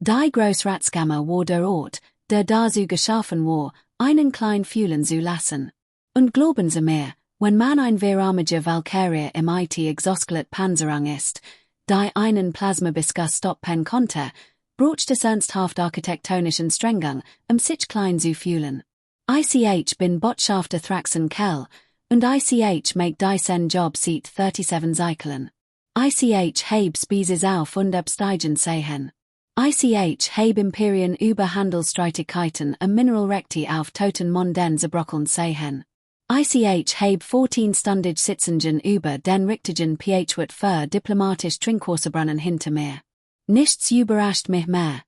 Die Großratskammer war der Ort, der dazu geschaffen war, einen kleinen Fühlen zu lassen. Und glauben Sie mir, wenn man ein Veramage Valkyrie im Exoskelett Panzerung ist, die einen Plasmabiskus stoppen konnte, braucht es ernsthaft architektonischen Strengung, sich klein zu fühlen. Ich bin Botschafter Thraxen Kell, und ich make diesen Job seit 37 Cyclen. Ich heb Speses auf und absteigen sehen. Ich heb Imperien über Handelsstreitigkeiten Mineralrechte auf toten Monden zerbrockeln sehen. Ich heb 14-stundig Sitzungen über den richtigen Ph-Wort für diplomatisch Trinkwasserbrunnen hinter mir. Nichts überrascht mich mehr,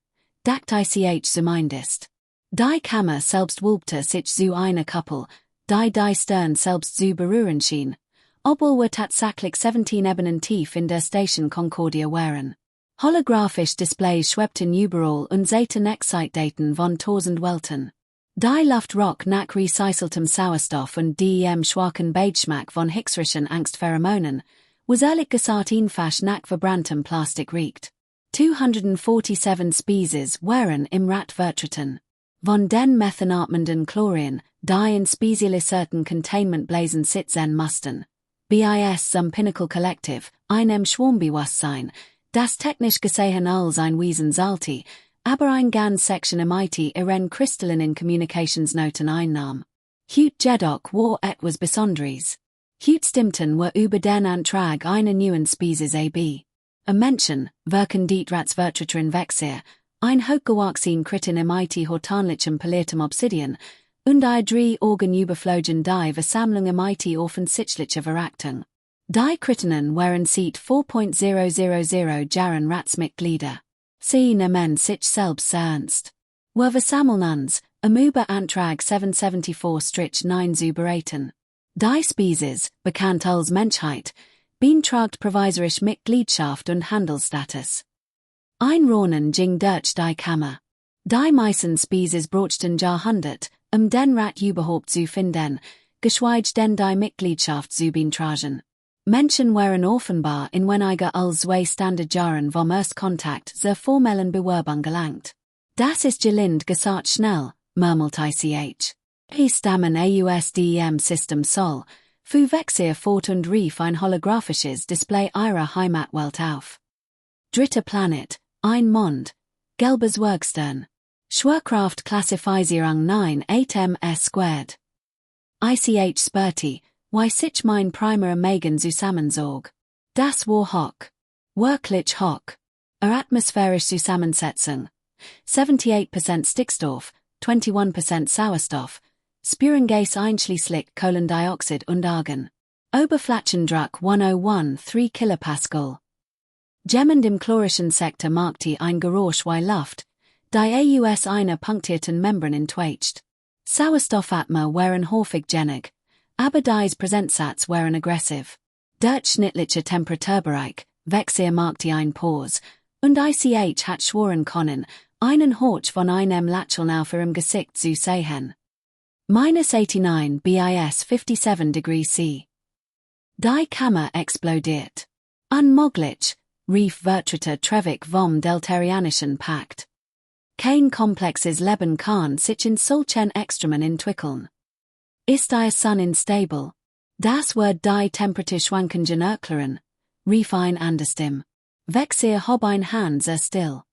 dacht ich zumindest. Die Kammer selbst wulbte sich zu einer Kuppel, die Stern selbst zu berühren schien, obwohl wir tatsächlich 17 Ebenen tief in der Station Concordia waren. Holographisch Displays schwebten überall und sehten Excite-Daten von 1000 Welten. Die Luftrock nach recyceltem Sauerstoff und dem schwachen Beidschmack von hixrischen Angstpheromonen, was ehrlich gesagt einfach nach verbranntem Plastik riecht. 247 Species waren im Rat vertreten. Von den methanatmenden Chlorien, die in spezialisierten Containmentblasen sitzen mussten. BIS zum Pinnacle Collective, einem Schwarmbewusstsein, das technisch gesehen als ein Wesen sollte, aber ein ganz Section MIT ihren kristallinen Communicationsnoten einnahm. Hut jedoch war etwas Besonderes. Hut stimmten wir über den Antrag einer neuen Spezies AB. Menschen, wirken die Ratsvertreterin Vexier, ein hochgewachsen Kritin MIT hortanlichem poliertem Obsidian, und drei Organ überflogen die Versammlung MIT offensichtliche Verachtung. Die Kritinnen waren seit 4.000 Jahren Ratsmitglieder. Sie nehmen sich selbst sehr ernst. Wir versammeln uns, über Antrag 774-9 zu beraten. Die Spezies, bekannt als Menschheit, beantragt provisorisch Mitgliedschaft und Handelsstatus. Ein Ronen ging durch die Kammer. Die meisten Spezies brauchten Jahrhundert, den Rat überhaupt zu finden, geschweige denn die Mitgliedschaft zu beantragen. Menschen waren offenbar in weniger als 2 Standardjahren vom Erstkontakt zur formellen Bewerbung gelangt. Das ist gelind gesagt schnell, murmelt ich. Stammen AUSDEM-System soll, für Vexier fort und rief ein holographisches Display ihrer Heimatwelt auf. Dritter Planet, ein Mond, gelbes Werkstern. Schwerkraft Klassifizierung 9 8ms². Ich spürte, wie sich mein Primer Megan zusammenzog. Das war hoch. Wirklich hoch. Atmosphärische Zusammensetzung. 78% Stickstoff, 21% Sauerstoff, Spürengas einschließlich Kohlendioxid und Argon. Oberflächendruck 101,3 Kilopascal. Gemmend im chlorischen Sektor machte ein Geräusch wie Luft, die aus einer punktierten Membran entweicht. Sauerstoffatmer waren häufig genig, aber dies Präsentsatz waren aggressiv. Durchschnittliche Temperaturbereich, Vexier machte ein Pause, und ich hat schworen können, einen Horch von einem Lächeln auf ihrem Gesicht zu sehen. -89 bis 57 degrees C. Die Kammer explodiert. Unmöglich, rief Vertreter Trevik vom Deltarianischen Pakt. Kein komplexes Leben kann sich in solchen Extremen entwickeln. Ist die Sun instabil? Das wird die Temperaturschwankungen erklären, rief ein Anderstim. Vexier hob ein Hand sehr still.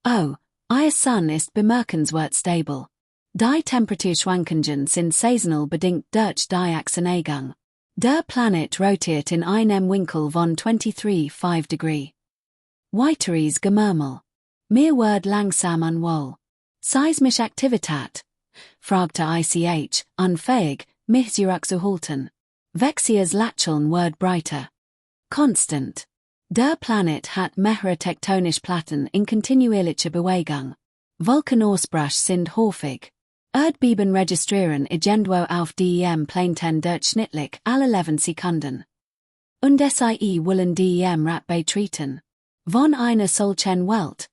Oh, ihr Sun ist bemerkenswert stabil. Die Temperaturschwankungen sind saisonal bedingt durch die Achseneigung. Der Planet rotiert in einem Winkel von 23,5 Degree. Weiteres Gemurmel. Mir wird langsam unwohl. Seismische Aktivität? Fragte ich, unfähig, mich zurückzuhalten. Vexiers Lächeln wird breiter. Constant. Der Planet hat mehrere tektonische Platten in kontinuierlicher Bewegung. Vulkanausbrüche sind häufig. Erdbeben registrieren irgendwo auf dem Planeten durchschnittlich alle 11 Sekunden. Und SIE wollen dem Rat beitreten. Von einer solchen Welt.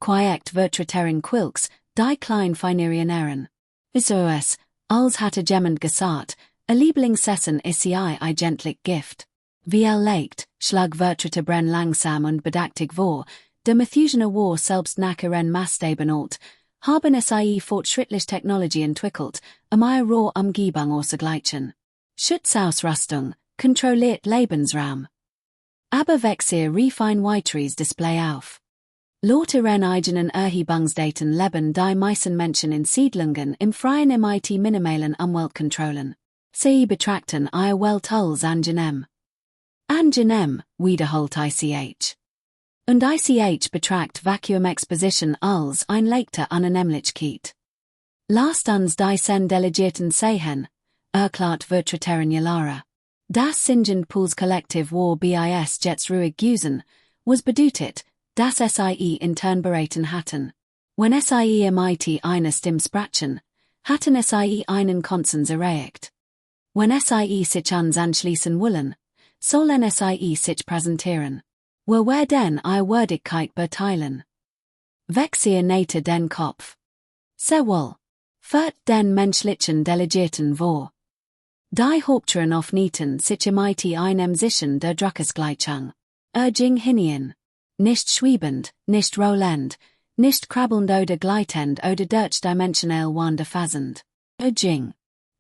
Quiet vertreteren Quilks, die klein feinerianeren. SOS, als hatte jemand gesagt, Lieblingsessen ist sie eigentlich Gift. Wie legt, schlag Vertreter brenn langsam und bedachtig vor, de Methusener war selbst nach ihren Maßstäben alt, haben sie fortschrittliche Technologie entwickelt, eine rohe Umgebung auszugleichen. Schutzausrüstung, kontrolliert Lebensraum. Aber wechsel refine weiteres Display auf. Laut ihren eigenen Erhebungsdaten leben die meisten Menschen in Siedlungen im freien mit minimalen Umweltkontrollen. Sie betrachten ihr Welt als angenehm. Angenehm, wiederholt ICH. Und ICH betrachtet Vacuum Exposition als ein leichte Anonymlichkeit. Last uns die sen delegierten Sehen, erklärt Vertreterin Lara. Das Singend Pools Collective war bis jetzt ruhig gewesen, was bedeutet, dass sie intern beraten hatten. Wenn sie mit einer Stimme sprachen, hatten sie einen Konsens erreicht. Wenn sie sich uns anschließen wollen, sollen sie sich präsentieren. Wo werden ihre Würdigkeit beurteilen? Wechsel nähte den Kopf. Sehr wohl. Fährt den menschlichen Delegierten vor. Die Haupteren auf Nieten sich mit einem Sichen der Druckesgleichung. Ging hinein. Nicht schwebend, nicht rollend, nicht krabbelnd oder gleitend oder durchdimensional wanderphasend. Ging.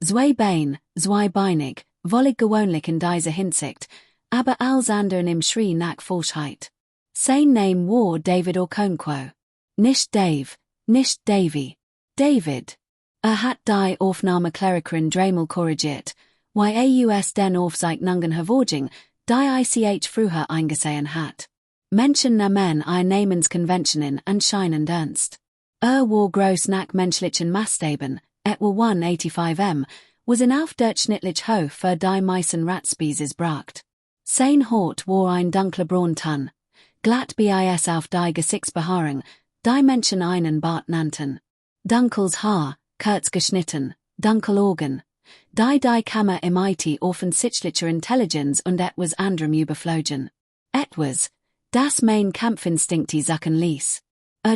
Zweibeinig, wollig gewöhnlich in dieser Hinsicht, aber als anderen im Schrei nach Falschheit. Sein Name war David Okonkwo. Nicht Dave, nicht Davy. David. Hat die Aufnahmeklerikerin dreimal korrigiert, aus den Aufzeichnungen hervorging, die ICH früher eingesehen hat. Menschen nahmen Einnehmenskonventionen anscheinend ernst. War groß nach menschlichen Maßstäben, etwa 185 was in aufdurchschnittlich hoch für die meisten Ratspecies bracht. Sein Haut war ein dunkler Braunton, glatt bis auf die Gesichtsbehaarung, die Menschen einen Bart nannten. Dunkles Haar, kurz geschnitten, dunkel Augen, die Kammer mit offensichtlicher Intelligenz und etwas anderem überflogen. Etwas, das mein Kampfinstinkte sacken ließ.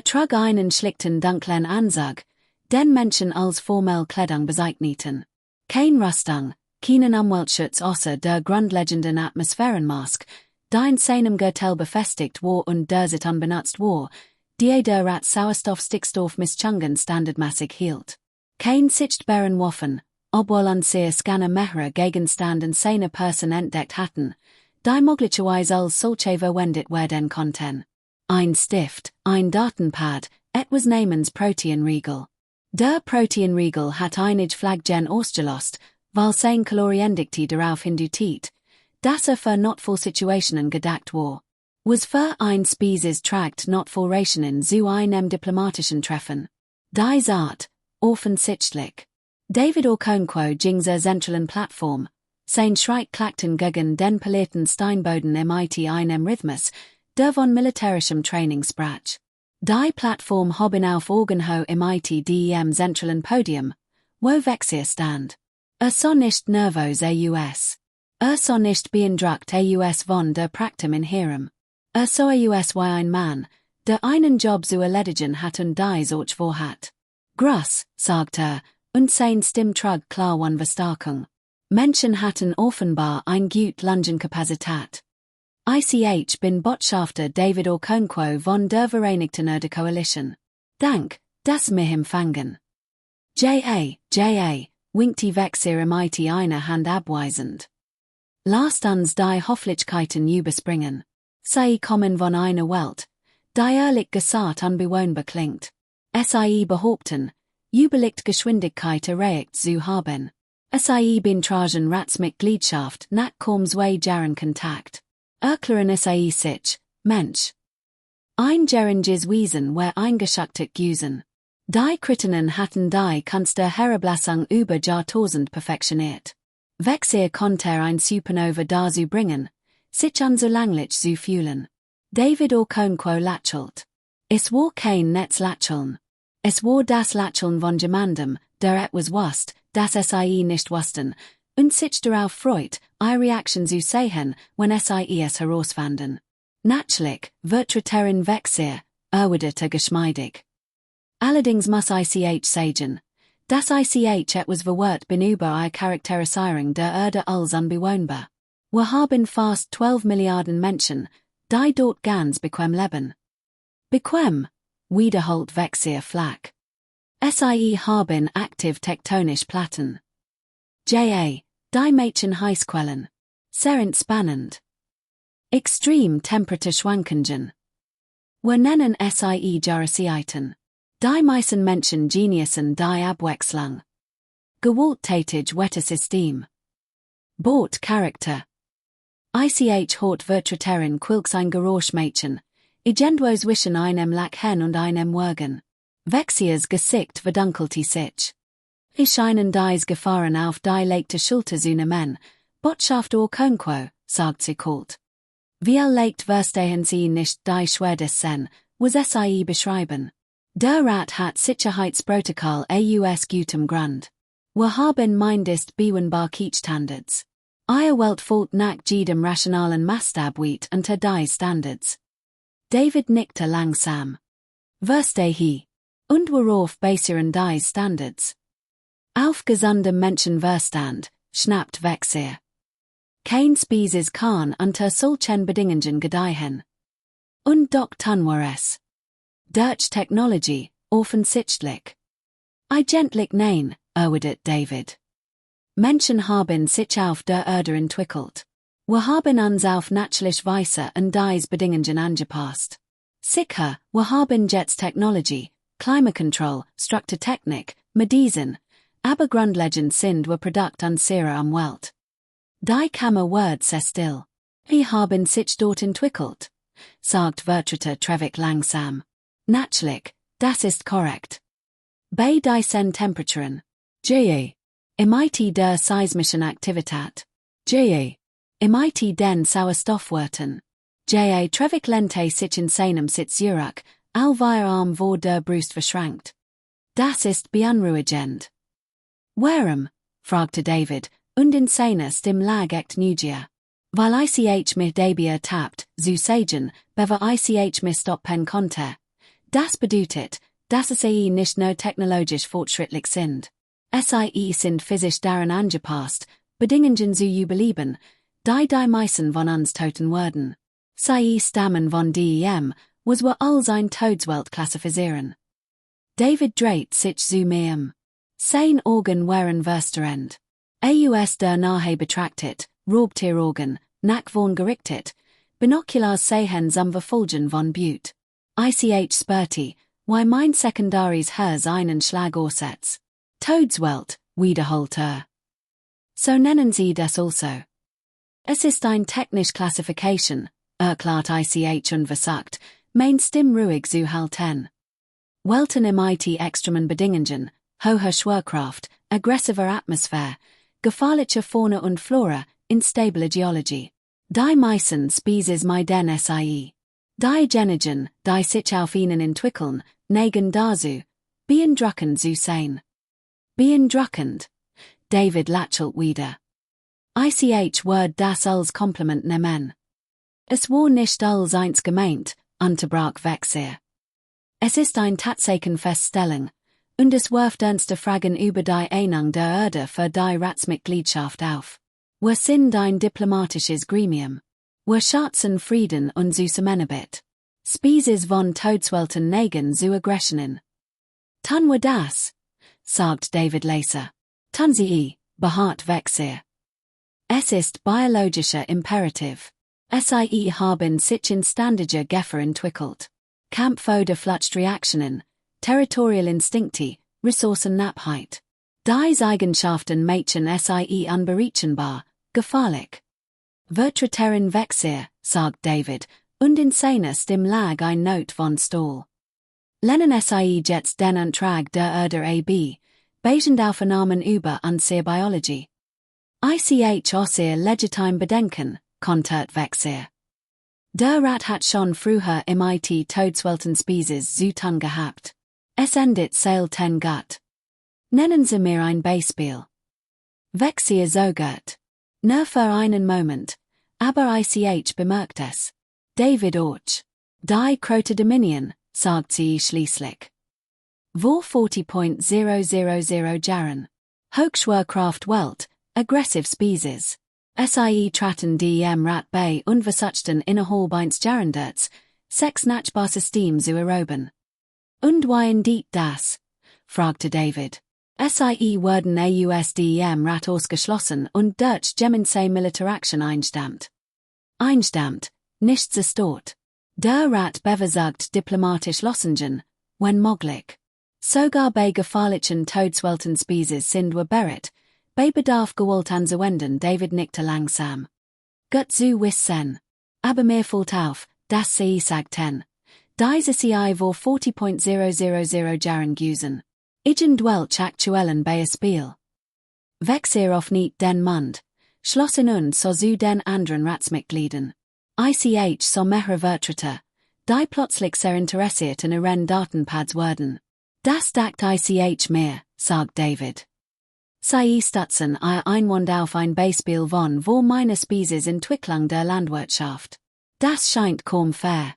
Trug einen schlichten dunklen Anzug, den Menschen als formell Kleidung bezeichneten. Kein Rüstung, keinen Umweltschutz außer der grundlegenden Atmosphärenmask, die in seinem Gürtel befestigt war und der sich unbenutzt war, die der Rat Sauerstoff-Stickstoff-Mischungen standardmäßig hielt. Kein sichtbaren Waffen, obwohl an sehr Scanner mehrere Gegenstände seine Person entdeckt hatten, die möglicherweise als solche verwendet werden konnten. Ein Stift, ein Datenpad, etwas namens Proteinriegel. Der Proteinriegel hat einige Flaggen ausgelost, weil sein Kaloriendikte darauf hindeutete, dass für Notfallsituationen gedacht war. Was für ein Species tragt Notfallrationen zu einem diplomatischen Treffen. Die Art, offensichtlich. David Okonkwo ging zur zentralen Plattform, sein Schreik klackten gegen den polierten Steinboden mit einem Rhythmus, der von militärischem Training sprach. Die Plattform haben auf Augenhöhe mit dem zentralen Podium, wo Wechsel stand. So nicht nervös aus. So nicht beeindruckt aus von der Praktum in Herem. So aus wie ein Mann, der einen Job zu erledigen hat und dies auch vorhat. Gross, sagt und sein Stimm trug klar von Verstärkung. Menschen hatten offenbar ein gut Lungenkapazität. Ich bin Botschafter David Okonkwo von der Vereinigten Erde Coalition. Dank, dass mir empfangen. Winkte Wechsel mit einer Hand abweisend. Lasst uns die Hofflichkeiten überspringen. Sie kommen von einer Welt, die ehrlich gesagt unbewohnbar klingt. Sie behaupten, Überlicht Geschwindigkeit erreicht zu haben. Sie beantragen Ratsmitgliedschaft nach kaum 2 Jahren Kontakt. Erklären sie sich, Mensch. Einjähriges Wesen war eingeschachtet gewesen. Die Kritinnen hatten die Kunst der Herablassung über Jahrtausend perfektioniert. Wechsel konnte ein Supernova dazu bringen, sich unsolanglich zu fühlen. David Okonkwo lächelt. Es war kein Netzlächeln. Es war das Lächeln von jemandem, der etwas wusste, das sie nicht wussten, und sich darauf freut, ihre Reaktion zu sehen, wenn sie es herausfanden. Natürlich, Vertreterin Wechsel, erwiderte geschmeidig. Allerdings muss ich sagen, dass ich etwas verwirrt bin über ihre Charakterisierung der Erde als unbewohnbar. Wir haben fast 12 Milliarden Menschen, die dort ganz bequem leben. Bequem, wiederholt Wechsel Flak. SIE haben aktiv tektonisch Platten. JA, die Mädchen Heißquellen. Serent spannend. Extreme Temperature Schwankungen. Wir nennen SIE Jahreszeiten. Die meisten Menschen genießen die Abwechslung. Gewalttätig Wettersystem. Bord Charakter. Ich hort vertreterin quilks ein Geräuschmädchen, igendwo zwischen einem Lachen und einem Wagen. Vexias Gesicht verdunkelt sich. Scheinen dies Gefahren auf die leichte Schulter zu nehmen, Botschaft Konquo, sagt sie kalt. Wie leicht verstehen sie nicht die Schwerdessen, was sie beschreiben. Der Rat hat Sicherheitsprotokoll aus gutem Grund. Wir haben mindest Bewanbarkeitsstandards. Ihr Welt folgt nach jedem rationalen Maßstab weit unter die Standards. David nickte langsam. Verstehe he. Und worauf basieren die Standards? Auf gesundem Menschenverstand, schnappt Wechsel. Kein Species kann unter solchen Bedingungen gedeihen. Und doch tun wir es. Durch Technology, offensichtlich. Eigentlich nein, erwidert David. Menschen haben sich auf der Erde entwickelt. Wir haben uns auf natürlich Weise an diese Bedingungen angepasst. Sicher, wir haben jetzt Technology, Klimakontroll, Strukturtechnik, Medizin, aber grundlegend sind wir Produkt unserer Umwelt. Die Kammerwort sehr still. Wir haben sich dort entwickelt, sagt Vertreter Trevik langsam. Natürlich, das ist korrekt. Bei diesen Temperaturen. JA. Imit der seismischen Aktivität. JA. Imit den Sauerstoffwerten. JA Trevik lente sich in seinem Sitz Jurek, wir Arm vor der Brust verschränkt. Das ist beunruhigend. Warum? Fragte David, und in seiner Stimme lag echt Neugier. Weil ich mich dabei ertappt, zu sagen, bever ich mich stoppen konnte. Das bedeutet, dass sie nicht nur technologisch fortschrittlich sind. Sie sind physisch daran angepasst, Bedingungen zu überleben, die meisten von uns toten werden. Sie stammen von dem, was wir als ein Todeswelt klassifizieren. David dreht sich zu mir. Sein Augen waren verstörend. Aus der Nahe betrachtet, Raubtieraugen, nach vorn gerichtet, Binoculars sehen zum Verfolgen von Beaut. Ich spürte, wie mein sekundaries Herz einen Schlag aussetzt. Todeswelt, wiederholt So nennen sie das also. Es ist ein technisch Classification, erklärt ich und versagt, mein Stimm ruhig zu halten. Welten mit extremen Bedingungen, hoher Schwerkraft, aggressiver Atmosphäre, gefährliche Fauna und Flora, instabile Geology. Die meisten Species meiden SIE. Die Genigen, die sich auf ihnen entwickeln, neigen dazu, beeindruckend zu sein. Beeindruckend. David lächelt wieder. Ich word das als Kompliment nehmen. Es war nicht als eins gemeint, unterbrach Wechsel. Es ist ein Tatsachenfeststellung, und es wirft ernste Fragen über die Einung der Erde für die Ratsmitgliedschaft auf. Wir sind ein diplomatisches Gremium. Wir schätzen Frieden und Zusammenarbeit. Species von Todeswelten neigen zu Aggressionen. Tun wir das? Sagt David leise. Tun sie, beharrt Wechsel. Es ist biologischer Imperativ. Sie haben sich in standardige Geffer entwickelt. Kampf- oder Fluchtreaktionen, Territorialinstinkte, Ressourcenknappheit. Diese Eigenschaften machen sie unberechenbar, gefährlich. Vertreterin Wechsel, sagt David, und in seiner Stimme lag ein Note von Stahl. Lennen sie jetzt den Antrag der Erde AB, basierend auf Annahmen über unsere Biologie. Ich außer legitim bedenken, kontert Wechsel. Der Rat hat schon früher mit Todeswelten-Species zu tun gehabt. Es endet selten gut. Nennen Sie mir ein Beispiel. Wechsel zögert. Nur für einen Moment, aber ich bemerkt es. David Orch. Die Krote Dominion, sagt sie schließlich. Vor 40.000 Jahren. Hochschwerkraft Welt, aggressive Species. Sie traten dem Rat bei und versuchten innerhalb eines Jahrhunderts, Sechs nachbar System zu erobern. Und wie dit das? Fragte David. Sie werden ausdem Rat ausgeschlossen und durch Gemeinsame Militäraktion einstammt. Einstammt, nichts ist tot. Der Rat beversagt diplomatisch Lossungen, wenn möglich. Sogar bei gefährlichen Todeswelten Species sind wir bereit, bei Bedarf gewollt anzuwenden. David nickte langsam. Gut zu wissen. Aber mir fällt auf, dass Sie sagten, diese Sie vor 40.000 Jahren gewesen. Irgendwelche aktuellen Beispiel. Wechsel auf nicht den Mund, schlossen uns so zu den anderen Ratsmitgliedern. Ich so mehrere Vertreter, die plötzlich sehr interessiert in ihren Datenpads werden. Das dacht ich mehr, sagt David. Sie stutzen ihr Einwand auf ein Beispiel von wo meine Spezies Entwicklung der Landwirtschaft. Das scheint kaum fair.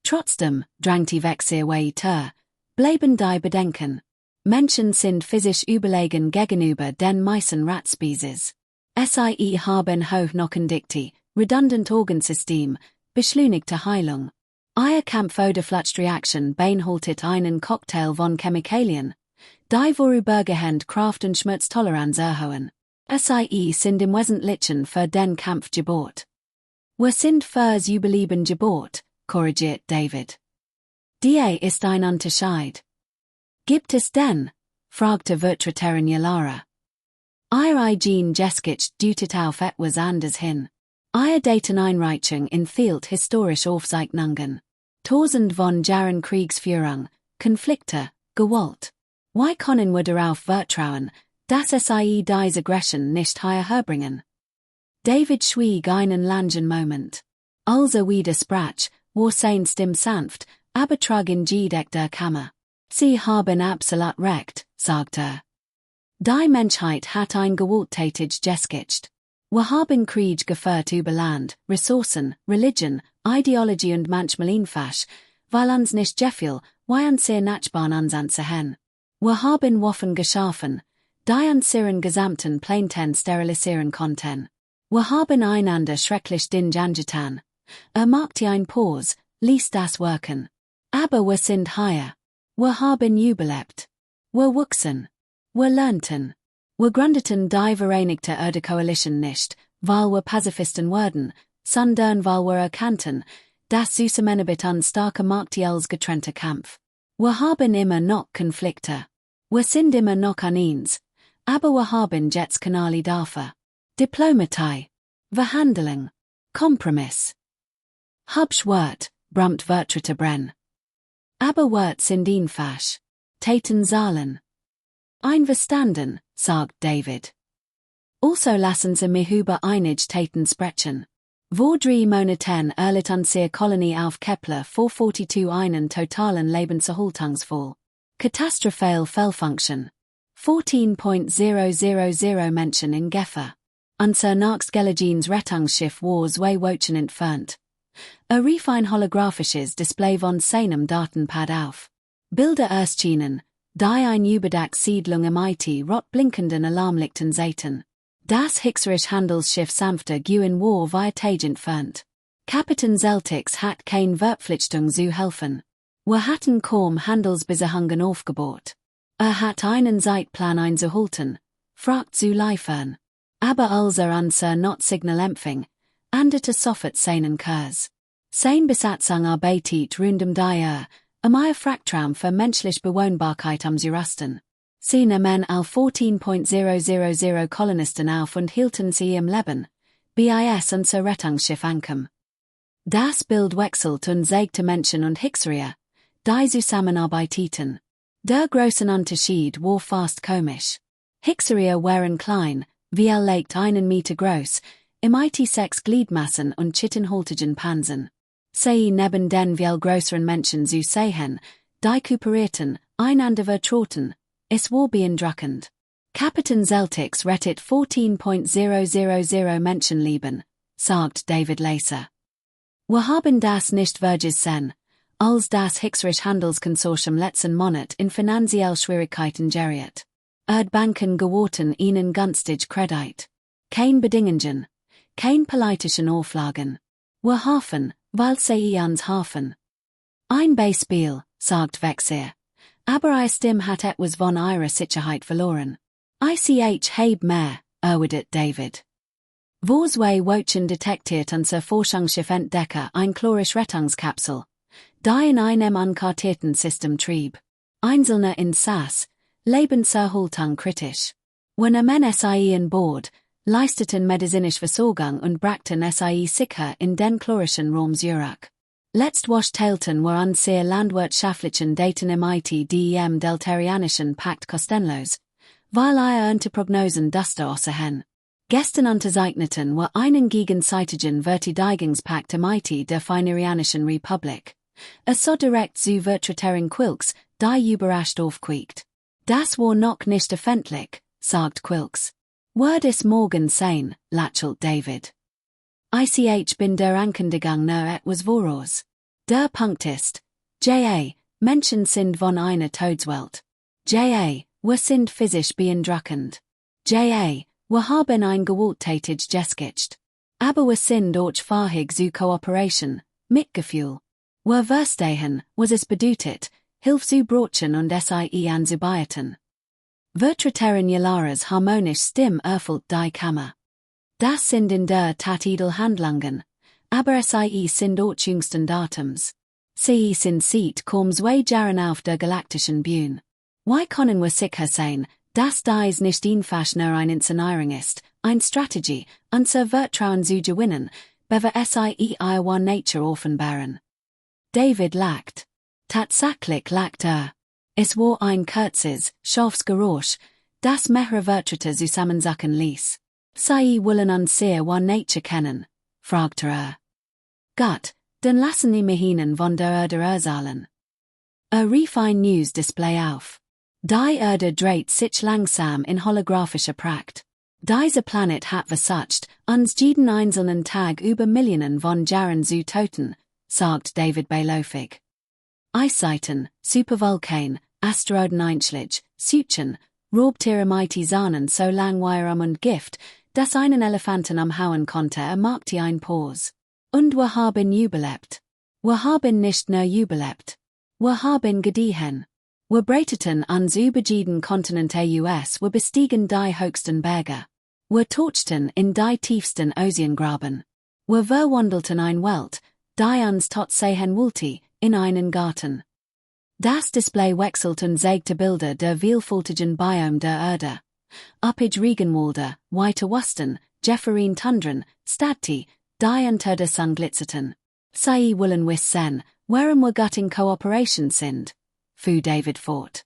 Trotzdem, drang die Wechsel weiter, bleiben die Bedenken. Menschen sind physisch überlegen gegenüber den meisten Ratspecies. Sie haben hoch notwendigte, redundant Organsystem, beschleunigte Heilung. Ihr Kampf oder Fluchtreaktion beinhaltet einen Cocktail von Chemikalien, die vorübergehend Kraft und Schmerztoleranz erhöhen. Sie sind im Wesentlichen für den Kampf gebaut. Wir sind fürs Überleben gebaut, korrigiert David. Die ist ein Unterschied. Gibt es denn? Fragte Vertreterin Lara. Ihr Gene Jeskic deutet auf etwas anders hin. Ihr Dateneinreichung in Field historisch Aufzeichnungen. Tausend von Jahren Kriegsführung, Konflikte, Gewalt. Wie können wir darauf vertrauen, dass Sie diese Aggression nicht hierherbringen? David schwieg einen langen Moment. Also wieder sprach, war sein Stimme sanft, aber trug in der Kammer. Sie haben absolut recht, sagte er. Die Menschheit hat ein gewalttätig Geschicht. Wir haben Krieg geführt über Land, Ressourcen, Religion, Ideologie und manchmal einfach, weil uns nicht gefiel, wie uns sehr nachbarn anzusehen. Wir haben Waffen geschaffen, die uns ihren gesamten Planeten sterilisieren konnten. Wir haben einander schrecklich Dinge angetan. Machte ein Pause, ließ das wirken. Aber wir sind hier. Wir haben überlebt. Wir wuchsen. Wir lernten. Wir gründeten die Vereinigte Erde Koalition nicht, weil wir Pazifisten wurden, sondern weil wir erkannten, dass Zusammenarbeit an starke Machte als getrennter Kampf. Wir haben immer noch Konflikte. Wir sind immer noch an eins. Aber wir haben jetzt Kanäle dafür. Diplomatie. Verhandlung. Kompromiss. Hubschwort, brummt Vertreter Brenn. Aber Wort sind einfach. Taten Zahlen. Einverstanden, sagt David. Also lassen Sie mich über Einigkeiten sprechen. Vor 3 Monaten erlitt unsere Kolonie auf Kepler 442 einen totalen Lebenserhaltungsfall. Katastrophale Fehlfunktion. 14.000 Menschen in Gefahr. Unser nächstgelegenes Rettungsschiff war 2 Wochen entfernt. Rief ein holographisches Display von seinem Datenpad auf. Bilder erschienen, die ein Überdachssiedlung MIT rot blinkenden Alarmlichten säten. Das hixerisch Handelsschiff sanfte Gewinn war weit entfernt. Kapitän Zeltix hat kein Verpflichtung zu helfen. Wir hatten kaum Handelsbesichungen aufgebaut. Hat einen Zeitplan einzuhalten, fragt zu liefern. Aber als unser Notsignal empfing, änderte sofort seinen Kurs. Sein Besatzung arbeitet rund die ihr Frachtraum für menschliche Bewohnbarkeit am Jurasten. Sie nahmen all 14.000 Kolonisten auf und hielten sie im Leben, bis unser Rettungsschiff ankam. Das Bild wechselt und zeigte Menschen und Hixerier, die zusammenarbeiteten. Der große Unterschied war fast komisch. Hixerier waren klein, wie legt einen Meter groß, MIT 6 Gliedmassen und chittenhaltigen Pansen. Sie neben den viel größeren Menschen zu sehen, die kooperierten, einander vertrauten, es war beeindruckend. Kapitän Zeltix rettet 14.000 Menschenleben, sagt David Laser. Wir haben das nicht vergessen, als das Hixerisch Handelskonsortium letzten Monat in finanzielle Schwierigkeiten geriet. Banken gewährten ihnen günstig Kredit. Kein Bedingungen, kein politischen Auflagen. Wir hoffen, weil sie ans Hafen. Ein Beispiel, sagt Vexir. Aber I stim hat etwas von ihrer Sicherheit verloren. Ich habe mehr, erwidert David. Vorsway Wochen detektiert unser Forschungsschiff entdecke ein chlorisch Rettungskapsel, die in einem unkartierten System trieb. Einzelne in SAS, Lebenserhaltung kritisch. Wenn man SIE an Bord, leisteten medizinisch Versorgung und brachten SIE sicher in den chlorischen Raum Zurich. Letztwasch teilten wir an sehr landwirtschaftlichen Daten mit dem deltarianischen Pakt kostenlos, weil unter Prognosen Duster außerhen. Gestern unterzeichneten wir einen gegenseitigen Verteidigungspakt mit der Finerianischen Republik. Es so direkt zu vertreteren Quilks, die überrascht aufquickt. Das war noch nicht öffentlich, sagt Quilks. Wird es morgen sein, lächelt David. Ich bin der Ankündigung nur etwas voraus. Der Punkt ist, Menschen sind von einer Todeswelt. Wir sind physisch beeindruckend. Wir haben ein gewalttätig Gesicht. Aber wir sind auch fähig zu Kooperation, Mitgefühl. Wir verstehen, was es bedeutet, Hilfe zu brauchen und SIE anzubieten. Vertreteren Jalares harmonisch Stimm erfüllt die Kammer. Das sind in der Tat Handlungen, aber SIE sind auch jüngsten Datums. Sie sind seit kaum 2 Jahren auf der galaktischen Bühne. Wie können wir sicher sein, dass dies nicht einfach nur eine Inszenierung ist, eine Strategie, unser Vertrauen zu gewinnen, bever SIE ihre Nature offenbaren? David lacht. Tatsächlich lacht Es war ein kurzes, scharfes Geräusch, das mehrere Vertreter zusammensacken ließ. Sie wollen uns sehr ihre Nature kennen, fragte Gut, dann lassen wir ihnen von der Erde erzählen. Rief ein News-Display auf. Die Erde dreht sich langsam in holographischer Pracht. Dieser Planet hat versucht, uns jeden einzelnen Tag über Millionen von Jahren zu töten, sagt David beiläufig. Eiszeiten, Supervulkan, Asteroideneinschläge, Suchen, Raubtiere mit Sanen so langweilig und Gift, dass einen Elefanten umhauen konnte machte ein Pause. Und wir haben überlebt. Wir haben nicht nur überlebt. Wir haben gediehen. Wir breiteten ans über jeden Kontinent US, wir bestiegen die höchsten Berge. Wir tauchten in die tiefsten Ozeangraben. Wir verwandelten ein Welt, die uns tot sehen wollte, in einen Garten. Das Display wechselt und zeigte Bilder der vielfältigen Biome der Erde. Uppige Regenwälder, weite Wüsten, Jefferin Tundren, Städte, die unter der Sonne glitzerten. Sie wollen wissen, warum wir gut in Kooperation sind, fuhr David fort.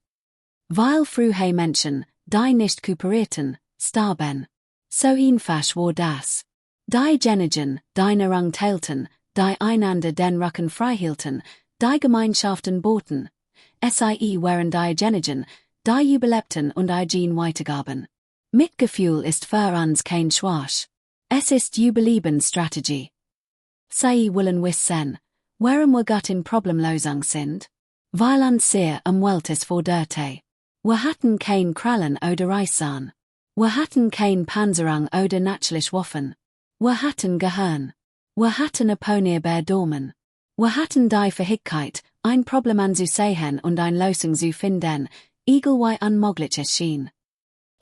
Weil frühe Menschen, die nicht kooperierten, starben. So einfach war das. Die Genigen, die Nahrung teilten, die einander den Rücken freihielten, die Gemeinschaften boten. SIE waren die Genigen, die überlebten und Ideen weitergaben. Mitgefühl ist für uns kein Schwach. Es ist Überlebensstrategie. Sie wollen wissen, warum wir gut in Problemlösung sind? Weil uns sehr Welt ist forderte. Wir hatten kein Krallen oder Reißzahn. Wir hatten kein Panzerung oder natürlich Waffen. Wir hatten Gehirn. Wir hatten Aponierbar Dormen. Wir hatten die Fähigkeit, ein Problem anzusehen und eine Lösung zu finden, egal wie unmöglich es schien.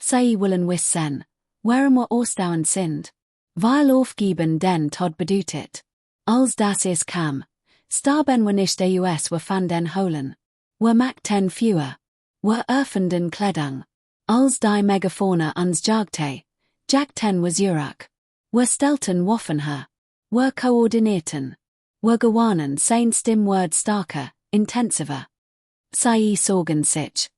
Sie wollen wissen, warum wir ausdauernd sind. Weil aufgeben den Tod bedeutet. Als das es kam, starben wir nicht der US wir fanden holen. Wir machten fewer. Wir öffneten Kleidung. Als die Megafauna uns jagten wir Zurich. Wir stellten Waffen her. Wir koordinierten. Wir gewannen sein Stimmwort starker, intensiver. Sie sorgen sich,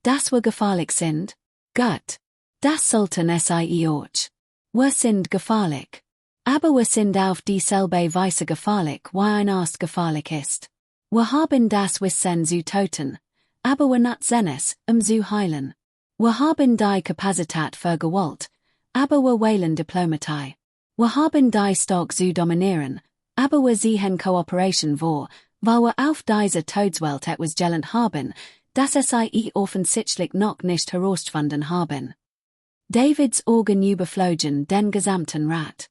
dass wir gefährlich sind. Gut. Das sollten Sie auch. Wir sind gefährlich. Aber wir sind auf dieselbe Weise gefährlich, wie ein Arzt gefährlich ist. Wir haben das Wissen zu töten, aber wir nicht es, zu heilen. Wir haben die Kapazität für Gewalt, aber wir wählen Diplomatie. Wir haben die Stock zu dominieren, aber wir sehen Kooperation vor, weil wir auf dieser Todeswelt etwas gelernt haben, das Sie offensichtlich noch nicht herausgefunden haben. Davids Augen überflogen den gesamten Rat.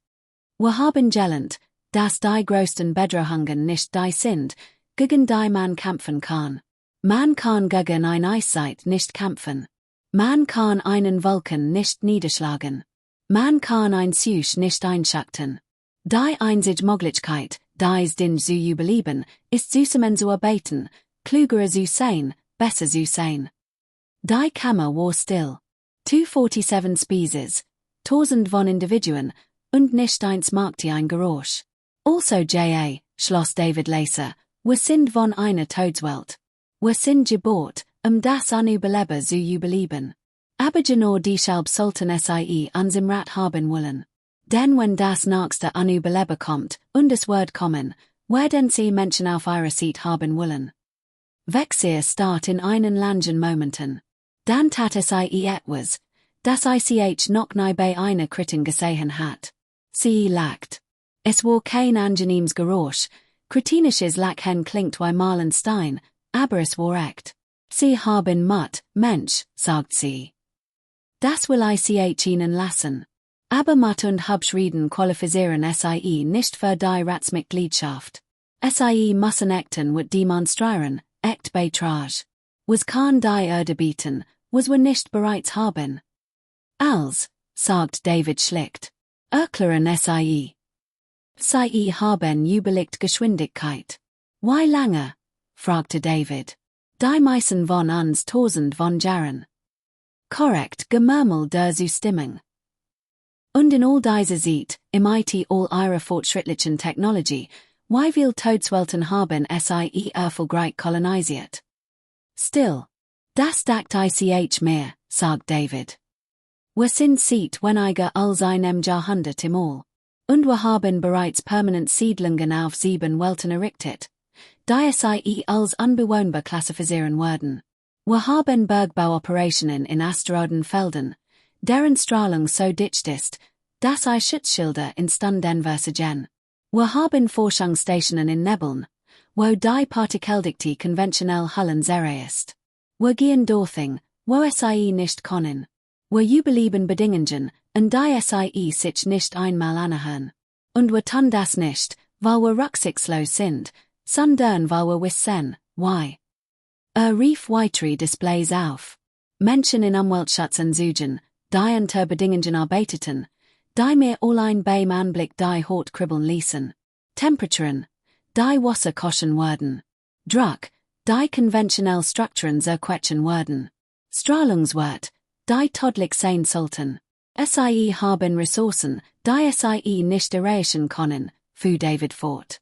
Wir haben gelernt, das die größten Bedrohungen nicht die sind, gegen die man kämpfen kann. Man kann gegen ein Eiszeit nicht kämpfen. Man kann einen Vulkan nicht niederschlagen. Man kann ein Such nicht einschüchtern. Die einzige Möglichkeit, dies Ding zu überleben, ist zusammen zu arbeiten, kluger zu sein, besser zu sein. Die Kammer war still. 247 Species, 1000 von Individuen, und nicht eins machte ein Geräusch. Also J.A., schloss David Laser, wir sind von einer Todeswelt. Wir sind geboren, das Überleben zu überleben. Aber genau deshalb sollten SIE ans im Rat haben wollen. Denn wenn das nächste Überleben kommt, und es wird kommen, werden sie Menschen auf ihrer Seite haben wollen. Wechsel start in einen langen Momenten. Dann tat SIE etwas, das ICH noch nie bei einer Kritin gesehen hat. Sie lacht. Es war kein angenehmes Geräusch, kritinisches Lachen klingt wie Malenstein, aber es war echt. Sie haben Mut, Mensch, sagt sie. Das will ICH ihnen lassen. Aber Mut und Hubschreden qualifizieren SIE nicht für die Ratsmitgliedschaft. SIE müssen echten wird demonstrieren, echt Beitrag. Was kann die bieten, was wir nicht bereits haben? Als, sagt David schlicht. Erklären SIE. SIE haben überlegt Geschwindigkeit. Wie lange? Fragte David. Die meisten von uns 1000 von Jahren. Korrekt Gemurmel der Zustimmung. Und in all dieser Zeit, im IT all ihrer fortschrittlichen Technologie, wie viel Todeswelten haben SIE erfolgreich kolonisiert? Still. Das dacht ICH mehr, sagt David. Wir sind seit weniger als einem Jahrhundert im All. Und wir haben bereits permanent Siedlungen auf 7 Welten errichtet, die SIE als unbewohnbar klassifizieren werden. Wir haben Bergbauoperationen in Asteroidenfeldern, deren Strahlung so dicht ist, dass Schutzschilder instanden versiegen. Wir haben Forschungsstationen in Nebeln, wo die Partikeldichte konventionell Hullen zero ist. Wir gehen dorthin, wo SIE nicht können. Wir überleben Bedingungen, und die SIE sich nicht einmal anhören. Und wir tun das nicht, weil wir rücksichtslos sind, sondern weil wir wissen, why. Rief weitere Displays auf. Menschen in Umweltschützen suchen, die unter Bedingungen arbeiteten, die mir allein beim Anblick die Haut kribbeln ließen. Temperaturen, die Wasser kochen werden. Druck, die konventionell Strukturen zerquetschen werden. Strahlungswert, die tödlich sein sollten. SIE haben Ressourcen, die SIE nicht erreichen können, fuhr David fort.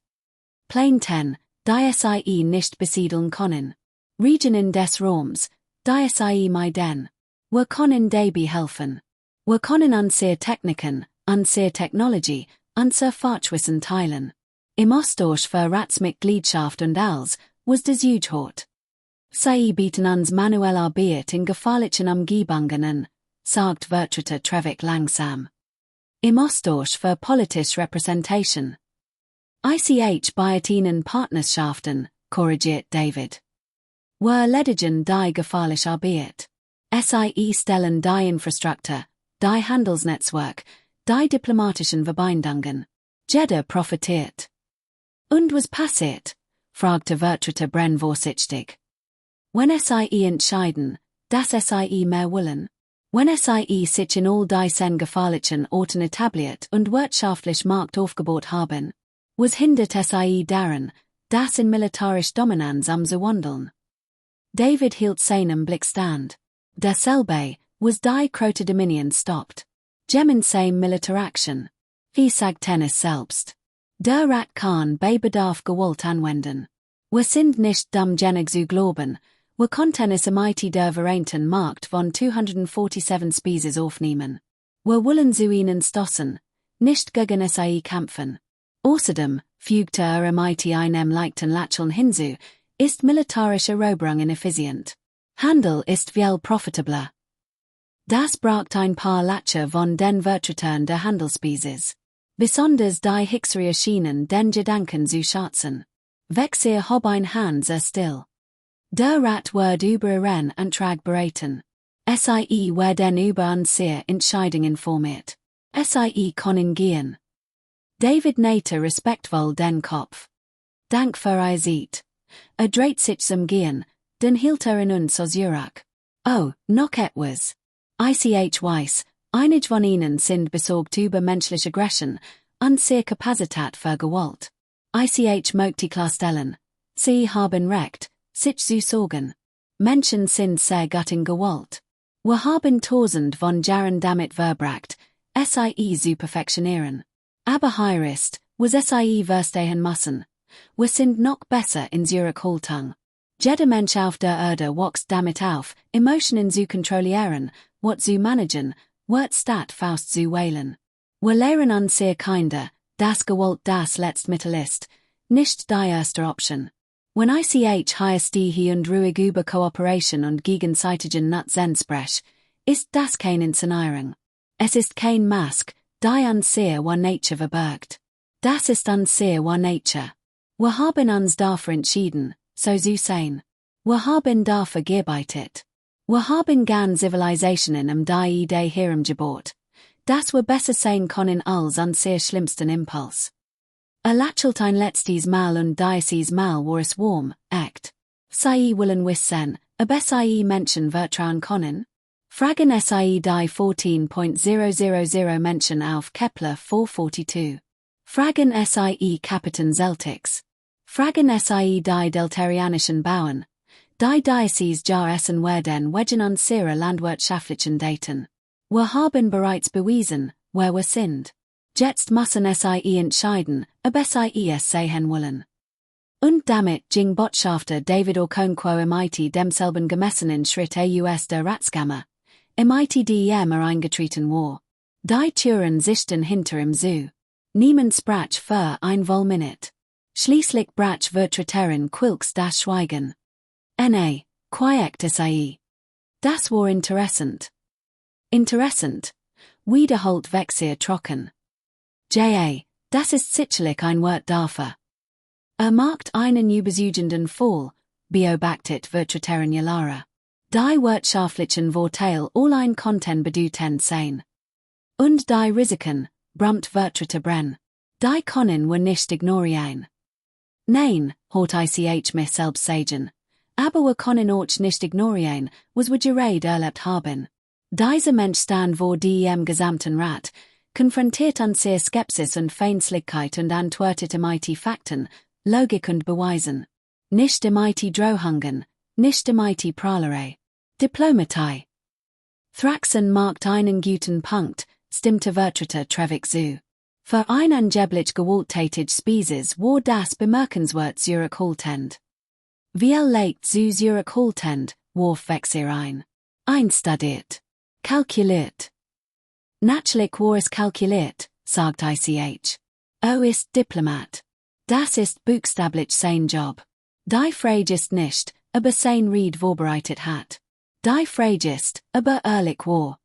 Planeten, die SIE nicht besiedeln können. Regionen des Raums, die SIE meiden. Wir können dabei helfen. Wir können unsere Techniken, unsere Technologie, unser Fachwissen teilen. Im Austausch für Ratsmitgliedschaft und alles, was das Juge SIE bieten uns manuell Arbeit in gefährlichen Umgebungen an, sagt Vertreter Trevik langsam. Im Austausch für politische Repräsentation. ICH bietet ihnen Partnerschaften, korrigiert David. Wir erledigen die gefährliche Arbeit. SIE stellen die Infrastruktur, die Handelsnetzwerk, die diplomatischen Verbindungen. Jeder profitiert. Und was passiert? Fragte Vertreter Brenn vorsichtig. Wenn SIE entscheiden, dass SIE mehr wollen. Wenn SIE sich in all diesen gefährlichen Orten etabliert und wirtschaftlich Marktaufgebot haben, was hindert SIE daran, das in militärisch Dominanz zu wandeln? David hielt seinem Blick stand. Dasselbe, was die Krote Dominion stoppt. Gemen same Militär Action. Wie sagt es selbst. Der Rat kann bei Bedarf Gewalt anwenden. Wir sind nicht dumm genug zu glauben, wir konnten es im IT der Vereinten Markt von 247 Species aufnehmen. Wir wollen zu ihnen stoßen, nicht gegen SIE kämpfen. Außerdem, fügte im IT einem leichten Lächeln hinzu, ist militärische Eroberung ineffizient. Handel ist viel profitabler. Das braucht ein paar Lacher von den Vertretern der Handelsspecies. Besonders die Hixerie schienen den Gedanken zu schätzen. Wechsel hob ein Hand sehr still. Der Rat wird über ihren Antrag beraten. SIE werden über unsere Entscheidung informiert. SIE können gehen. David Nater respektvoll den Kopf. Dank für ihr Seht. Dreht sich zum Gehen, den Hilter in uns aus Jurach. Oh, noch etwas. Ich weiß, einige von ihnen sind besorgt über menschliche Aggression, und sehr Kapazität für Gewalt. Ich möchte klarstellen. Sie haben recht, sich zu sorgen. Menschen sind sehr gutting Gewalt. Wir haben tausend von Jahren damit verbracht, SciFi zu perfektionieren. Aber hier ist, was SciFi verstehen müssen. Wir sind noch besser in Zurich Haltung. Jeder Mensch auf der Erde wächst damit auf, Emotionen zu kontrollieren, what zu managen, wird statt Faust zu wählen. Wir lehren uns sehr Kinder, das Gewalt das Letztmittel ist, nicht die erste Option. Wenn ich hier stehe und ruhig über Kooperation und gegenseitigen Nutzen spreche, ist das keine Inszenierung. Es ist kein Mask, die uns sehr wa Nature verbirgt. Das ist uns sehr wa Nature. Wir haben uns dafür entschieden, so zu sein. Wir haben dafür gearbeitet. Wir haben gern Zivilisationen die Idee herumgebaut, dass wir besser sein können als unser schlimmsten Impuls. Lächelt ein letztes Mal und dieses Mal war es warm, echt. Sie willen wissen, ob Sie Menschen vertrauen können? Fragen Sie die 14.000 Menschen auf Kepler 442. Fragen Sie Kapitän Celtics. Fragen Sie die deltarianischen Bauern. Die dieses Jahr essen werden wegen unserer landwirtschaftlichen Daten. Wir haben bereits bewiesen, wer wir sind. Jetzt müssen Sie entscheiden, ob Sie es sehen wollen. Und damit ging Botschafter David Okonkwo MIT demselben gemessenen Schritt aus der Ratskammer. MIT dem eingetreten war. Die Türen sichten hinter ihm zu. Niemand sprach für ein Wohlminute. Schließlich brach Vertreterin Quilks das Schweigen. Quiet sei. Das war interessant. Interessant. Wiederholt sehr trocken. Das ist sicherlich ein Wort dafür. Macht einen überzeugenden Fall, beobachtet Vertreterin Yalara. Die wirtschaftlichen Vorteile allein konnten bedeutend sein. Und die Risiken, brummt Vertreter Brenn. Die können wir nicht ignorieren. Nein, hat ich mich selbst sagen. Aber wir können auch nicht ignorieren, was wir gerade erlebt haben. Dieser Mensch stand vor dem gesamten Rat, konfrontiert unsere Skepsis und Feindlichkeit und antwortete mit Fakten, Logik und Beweisen. Nicht mit Drohungen, nicht mit Prahlerei. Diplomatie. Thraxen macht einen guten Punkt, stimmte Vertreter Trevik zu. Für ein angeblich gewalttätig Species war das bemerkenswert zurückhaltend. Viel leicht zu zurückhaltend, warf Wechsler ein. Einstudiert. Kalkuliert. Natürlich war es kalkuliert, sagt ich. Ist Diplomat. Das ist buchstäblich sein Job. Die Frage ist nicht, ob sein Ried vorbereitet hat. Die Frage ist, ob ehrlich war.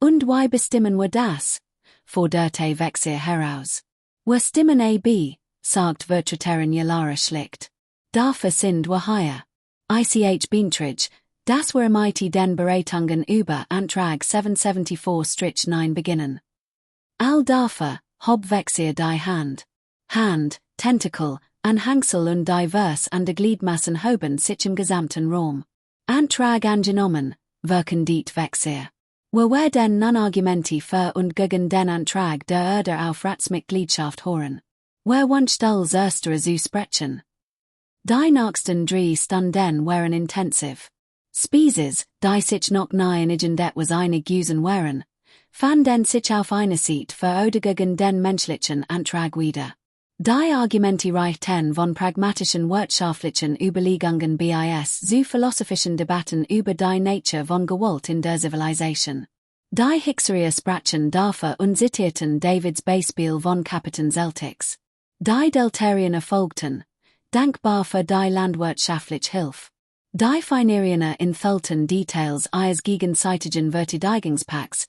Und why bestimmen wir das? Forderte Wechsler heraus. Wir stimmen AB, sagt Vertreterin Yalara schlicht. Dafür sind wir hier. Ich Beintridge, das wir mit den Beratungen über Antrag 774-9 beginnen. All dafür, hob Wechsler die Hand, Tentacle, Anhangsel und divers an der Gliedmassen hoben sich im gesamten Raum. Antrag angenommen, wirken dit Wechsler. Wir werden nun Argumenti für und gegen den Antrag der Erde auf Ratsmitgliedschaft hören. Wir wünscht als erstere zu sprechen. Die nächsten drei Stunden waren intensiv. Species, die sich noch nahe in etwas einig gewesen waren, fanden sich auf eine Seite für oder gegen den menschlichen Antrag wieder. Die Argumenti reichten von pragmatischen wirtschaftlichen Überlegungen bis zu philosophischen Debatten über die Nature von Gewalt in der Zivilisation. Die Hixeria sprachen dafür und zitierten Davids Beispiel von Kapitän Celtics. Die Deltarien erfolgten, dankbar für die landwirtschaftliche Hilfe. Die Feinierien enthalten Details eines gegenseitigen Verteidigungspakts,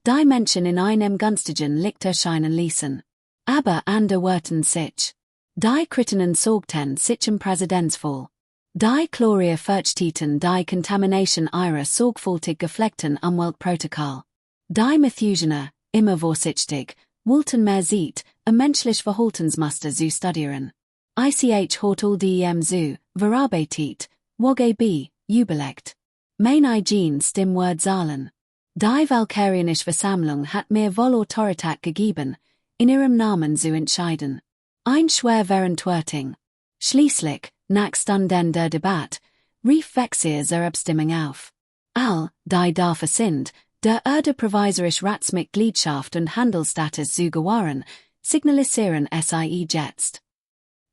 die Menschen in einem günstigen Licht erscheinen ließen. Aber andere Wörten sich. Die Kritinnen sorgten sich im Präzedenzfall. Die Chloria versteten die Contamination ihrer sorgfältig gepflegten Umweltprotokoll. Die Methusener, immer vorsichtig, wollten mehr sieht, menschlich Verhaltensmuster zu studieren. Ich hat all dem zu verarbeitet, wogb, überlegt. Meine Ideen Stimmwort Zahlen. Die Valkyrianische Versammlung hat mir wohl Autorität gegeben, in ihrem Namen zu entscheiden. Ein schwer Verantwortung. Schließlich, nach Stunden der Debatte, rief Wechsir zur Abstimmung auf. All, die dafür sind, der Erde provisorisch Ratsmitgliedschaft und Handelsstatus zu gewähren, signalisieren SciFi jetzt.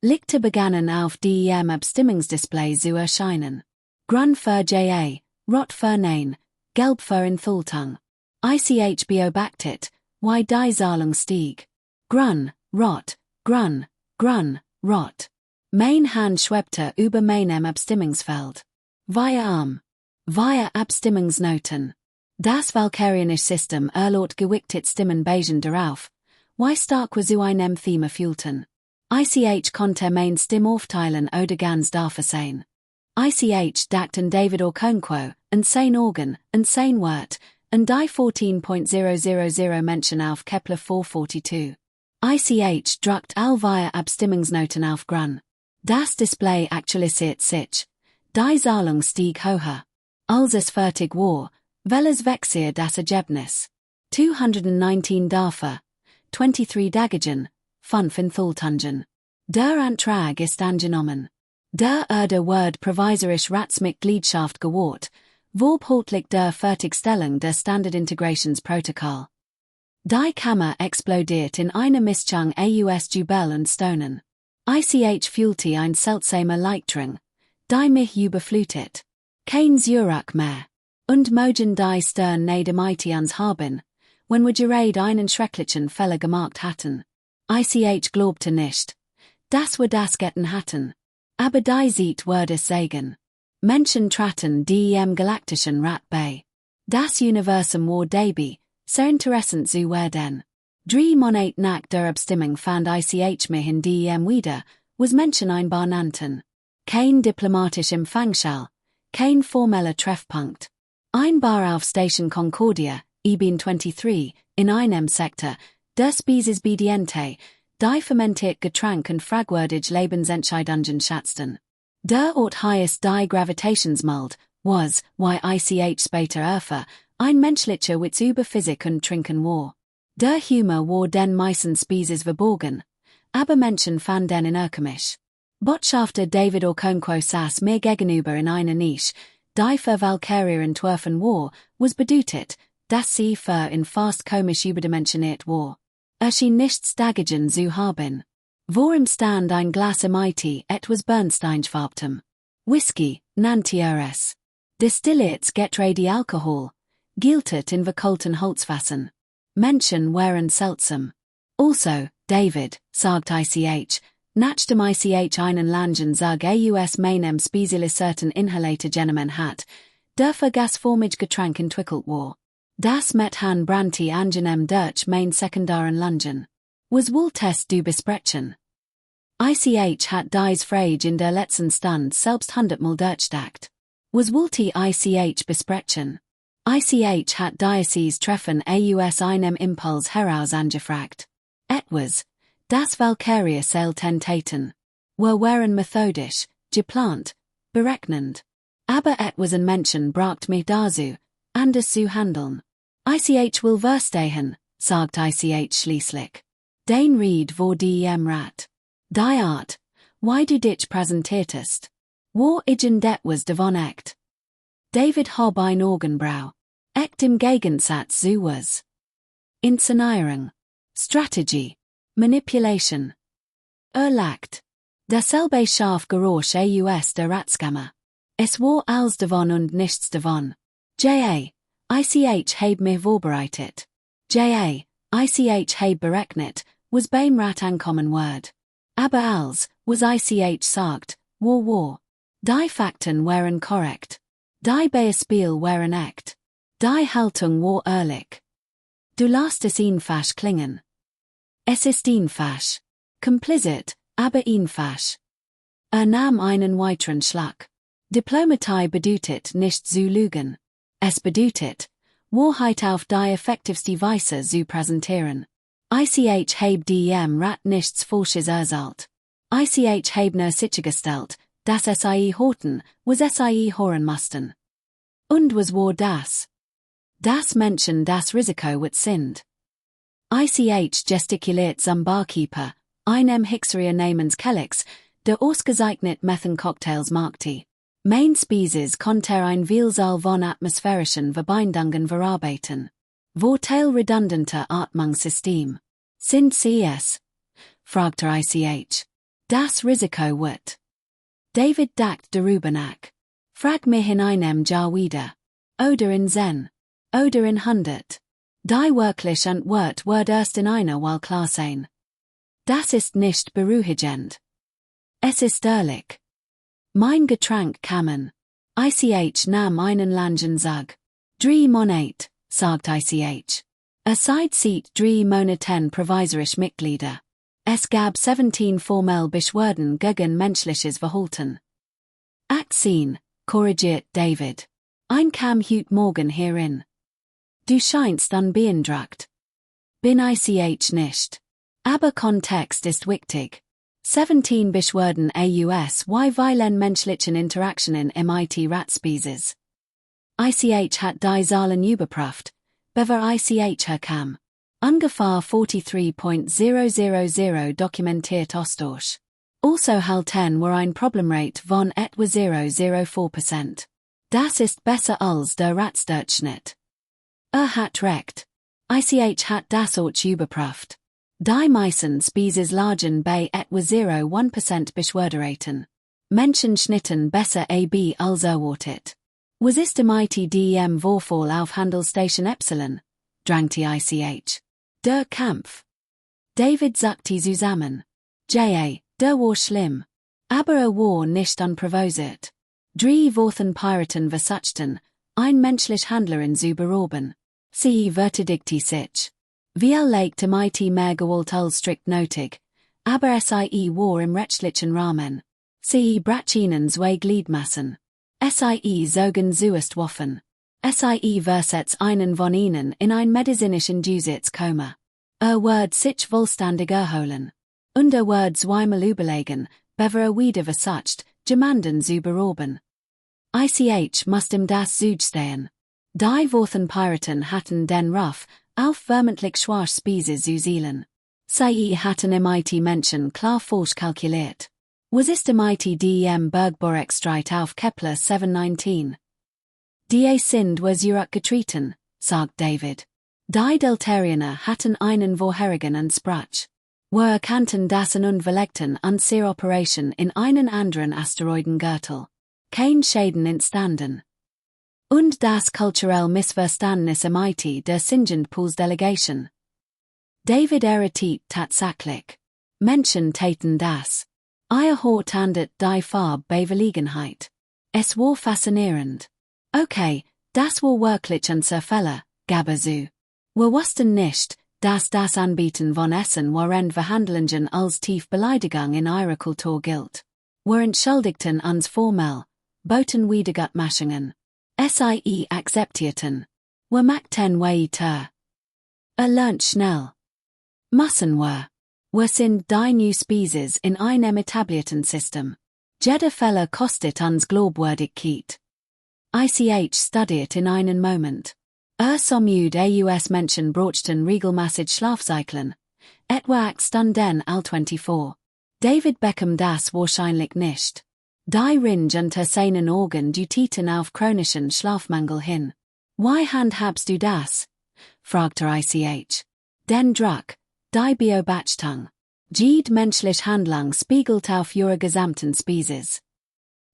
Lichte begannen auf dem Abstimmungsdisplay zu erscheinen. Grün für Ja, Rot für Nein, Gelb für Enthaltung. Ich beobachtet, wie die Zahlung stieg. Grün, Rot, Grün, Grün, Rot. Mein Hand schwebte über meinem Abstimmungsfeld. Via Abstimmungsnoten. Das Valkyrianische System erlaubt gewichtet Stimmen basierend darauf, wie stark wir zu einem Thema fühlten. Ich konnte mein Stimm aufteilen oder ganz dafür sein. Ich dachten David Okonkwo, und sein Organ, und sein Wort, und die 14.000 Menschen auf Kepler 442. Ich druckt all via Abstimmungsnoten auf Grün. Das Display aktualisiert sich. Die Zahlung stieg höher. Als es fertig war, welches Wechsir das Ergebnis. 219 dafür, 23 dagegen, 5 Enthaltungen. Der Antrag ist angenommen. Der Word provisorisch Ratsmitgliedschaft gewährt, vorbehaltlich der Fertigstellung der Standard-Integrationsprotokoll. Die Kammer explodiert in einer Mischung aus Jubel und Stonen. Ich fühlte ein seltsamer Leichtring, die mich überflutet. Kein Zurück mehr. Und mögen die Stern neben ans haben, wenn wir gerade einen schrecklichen Fehler gemacht hatten. Ich glaubte nicht, dass wir das getan hatten. Aber die Zeit wird es sagen. Menschen traten dem galaktischen Rat bei. Das Universum war dabei, sehr interessant zu werden. 3 Monate nach der Abstimmung fand ich mich in dem wieder, was Menschen einbar nannten. Kein diplomatisch Empfangschall, kein formeller Treffpunkt. Einbar auf Station Concordia, Eben 23, in einem Sektor, des Bisesbediente, die fermentiert Getränk und fragwürdig Lebensentscheidungen schätzten. Der Ort heißt die Gravitationsmold, was, wie ich später erfuhr, ein menschlicher Witz über Physik und Trinken war. Der Humor war den meistens Species verborgen, aber Menschen fanden den unerkümmisch. Botschafter David Okonkwo saß mir gegenüber in einer Nische, die für Valkyrie entworfen war, was bedeutet, dass sie für in fast komisch überdimensioniert war. Schien nichts dagegen zu haben. Vor im Stand ein Glas MIT etwas Bernsteinfarbtem. Whisky, nannte es. Destilliertes Getränke Alkohol, giltet in verkohlten Holzfassen. Menschen waren seltsam. Also, David, sagt ich, nachdem ich einen langen Sag aus meinem spezialisierten Inhalator genommen hat, der für gasformig Getränk entwickelt war. Das met han Branti angenehm durch mein sekundaren Lungen. Was wohltest du besprechen? Ich hat dies Frage in der letzten Stunde selbst 100-mal durchdacht. Was wollte ich besprechen? Ich hat dieses Treffen aus einem Impuls heraus angefragt. Etwas, das Valkyrie tentaten. Wir waren methodisch, geplant, berechnend. Aber etwas in Menschen bracht mich dazu, anders zu handeln. Ich will verstehen, sagt ich schließlich. Den Ried war dem Rat. Die Art, wie du dich präsentiertest. War igen det was davon echt. David hob ein Augenbrau. Echt im Gegensatz zu was. Inszenierung. Strategy. Manipulation. Lacht. Derselbe scharf Geräusch aus der Ratskammer. Es war alles davon und nichts davon. Ich heb mich vorbereitet. Ich heb berechnet, was beim Rat ankommen wird. Aber als, was ich sagt, war. Die Fakten waren korrekt. Die Beispiel waren echt. Die Haltung war ehrlich. Du lässt es einfach klingen. Es ist einfach. Kompliziert, aber einfach. Nahm einen weiteren Schlag. Diplomatie bedeutet nicht zu lügen. Es bedeutet, Wahrheit auf die effektivste Weise zu präsentieren. Ich habe dem Rat nichts Falsches erzählt. Ich habe nur sichergestellt, dass sie horten, was sie hören mussten. Und was war das? Das Menschen das Risiko wat sind. Ich gestikuliert zum Barkeeper, einem Hixeria namens Kelix, der ausgezeichnet Methencocktails markte. Main Species konter ein Vielzahl von atmosphärischen Verbindungen verarbeiten. Vorteil redundante Atmungssystem. Sind sie es? Fragte Ich. Das Risiko wird. David dacht darüber nach. Frag mich in einem Jahr wieder. Oder in Zen. Oder in 100. Die wirklich und wird erst in einer Wahl klar sein. Das ist nicht beruhigend. Es ist ehrlich. Mein Getränk kamen. Ich nahm einen langen Zug. 3 Monate, sagt Ich. Aside sieht 3 Monaten provisorisch Mitglieder. Es gab 17 formell Beschwerden gegen menschliches Verhalten. Aktien, korrigiert David. Ein kam heute Morgen hierin. Du scheinst unbeeindruckt. Bin ich nicht. Aber Kontext ist wichtig. 17 Beschwerden aus weilen menschlichen Interaktionen mit Ratspecies. Ich hat die Zahlen überprüft, bever ich herkam. Ungefähr 43.000 dokumentiert Austausch. Also halten wir ein Problemrate von etwa 0,04%. Das ist besser als der Ratsdurchschnitt. Hat recht. Ich hat das auch überprüft. Die meisten Species lagen bei etwa 0,1% Beschwerderaten. Menschen schnitten besser ab als erwartet. Was ist dem Vorfall auf Handelsstation Epsilon? Drangte Ich. Der Kampf. David sagte zusammen. Der war schlimm. Aber war nicht unprovosiert. 3 Wochen Piraten versuchten, ein menschlich Handlerin zu berauben. Sie verteidigte sich. Wir legte mit mehr Gewalt als strikt nötig, aber war im rechtlichen Rahmen. Sie brach ihnen zwei Gliedmassen. Zogen zuerst Waffen. Versetzt einen von ihnen in ein medizinischen Koma. Wird sich vollständig erholen. Und wird zweimal überlegen, bever wieder versucht, jemanden zu berauben. Ich musste ihm das zugestehen. Die Wochen Piraten hatten den Ruf, auf vermeintlich schwache Species zu zielen. Sie hatten Menschen klar falsch kalkuliert. Was ist dem Bergbohrexstreit auf Kepler 719? Die sind was zurückgetreten, sagt David. Die Deltarianer hatten einen vorherigen und sprach. Wir erkannten das und verlegten unsere Operation in einen anderen Asteroidengürtel. Kein Schäden entstanden. Und das kulturell Missverständnis der Singent-Pools Delegation. David erriet tatsächlich. Menschen täten das. Ihr Hort handelt die Farbe bei Verlegenheit. Es war faszinierend. Okay, das war wirklich unser Fälle, gab zu. Wir wussten nicht, dass das Anbieten von Essen während Verhandlungen als Tiefbeleidigung in ihrer Kultur gilt. Wir entschuldigten uns formell, boten Wiedergutmachungen. Sie akzeptierten. Wir machten weiter. Lernt schnell. Müssen wir. Wir sind die New Species in einem etablierten System. Jeder Fälle kostet uns Glaubwürdigkeit. Ich studiert in einen Moment. Somüd aus Menschen brochten regelmäßig Schlafzyklen. Etwa 8 Stunden all 24. David Beckham das wahrscheinlich nicht. Die Ringe unter seinen Augen deuteten auf chronischen Schlafmangel hin. Wie handhabst du das? Fragte Ich. Den Druck, die Beobachtung. Jede menschlich Handlung spiegelt auf ihre gesamten Species.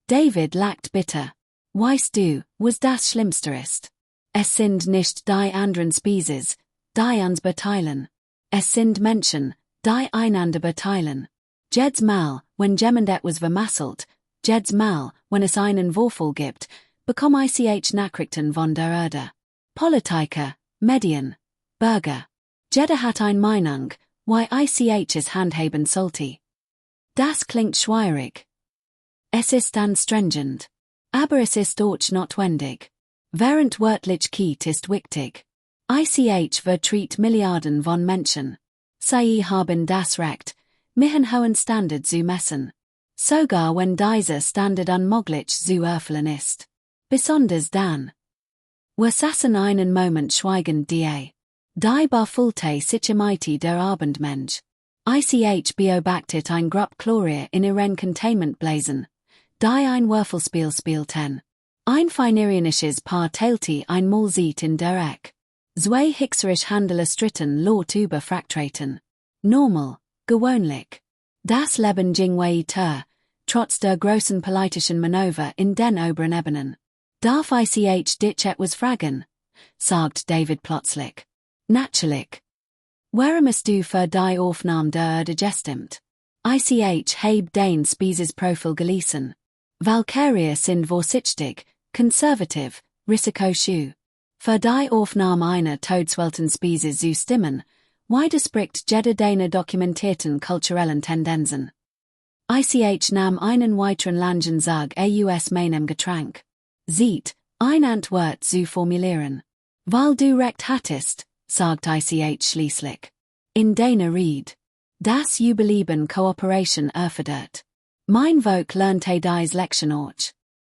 David lacht bitter. Weißt du, was das Schlimmste ist? Es sind nicht die anderen Species, die uns beteiligen. Es sind Menschen, die einander beteiligen. Jedes Mal, wenn jemand etwas vermasselt, jedes Mal, wenn es einen Vorfall gibt, bekomme ich Nachrichten von der Erde. Politiker, Medien, Bürger. Jeder hat eine Meinung, wie ich es handhaben sollte. Das klingt schwierig. Es ist anstrengend. Aber es ist auch notwendig. Während Wörtlichkeit ist wichtig. Ich vertritt Milliarden von Menschen. Sie haben das Recht, mich hohen Standard zu messen. Sogar wenn dieser Standard unmöglich zu erfüllen ist. Besonders dann. Wir saßen einen Moment schweigend die befühlte sich der Abendmensch. Ich beobachtet ein Grupp Chlorier in ihren Containment blazen. Die ein Würfelspiel spielten. Ein feinerianisches Paar teilte ein Mahlzeit in der Eck. Zwei hixerisch Handler stritten Lot über Fraktraten. Normal, gewöhnlich. Das Leben ging weiter, trotz der großen politischen Manöver in den oberen Ebenen. Darf ich dich etwas fragen? Sagt David plötzlich. Natürlich. Warum hast du für die Aufnahme der Erde gestimmt? Ich habe den Spieses Profil gelesen. Valkyrie sind vorsichtig, konservativ, risikoscheu. Für die Aufnahme einer Todeswelten Spieses zu stimmen, widerspricht jeder deiner dokumentierten kulturellen Tendenzen. Ich nahm einen weiteren langen Zug aus meinem Getränk. Sieht, ein Antwort zu formulieren. Weil du recht hattest, sagt ich schließlich. In deiner Rede. Das Überleben Kooperation erfordert. Mein Volk lernte dies Lektion auch.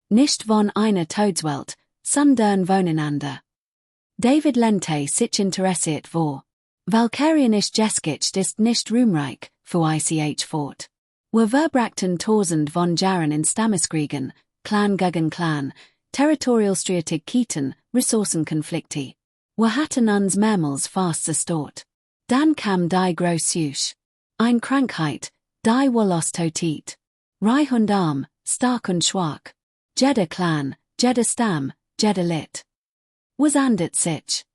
Nicht von einer Todeswelt, sondern voneinander. David lehnte sich interessiert vor. Valkyrianisch Geschichte ist nicht ruhmreich, fuhr ich fort. Wir verbrachten tausend von Jahren in Stammeskriegen, Clan gegen Clan, Territorialstreitigkeiten, Ressourcenkonflikte. Wir hatten uns mehrmals fast zerstört. Dann kam die Großsuche. Eine Krankheit, die wir lostot. Reich und arm, stark und schwach. Jeder Clan, jeder Stamm, jeder Lit. Was ändert sich?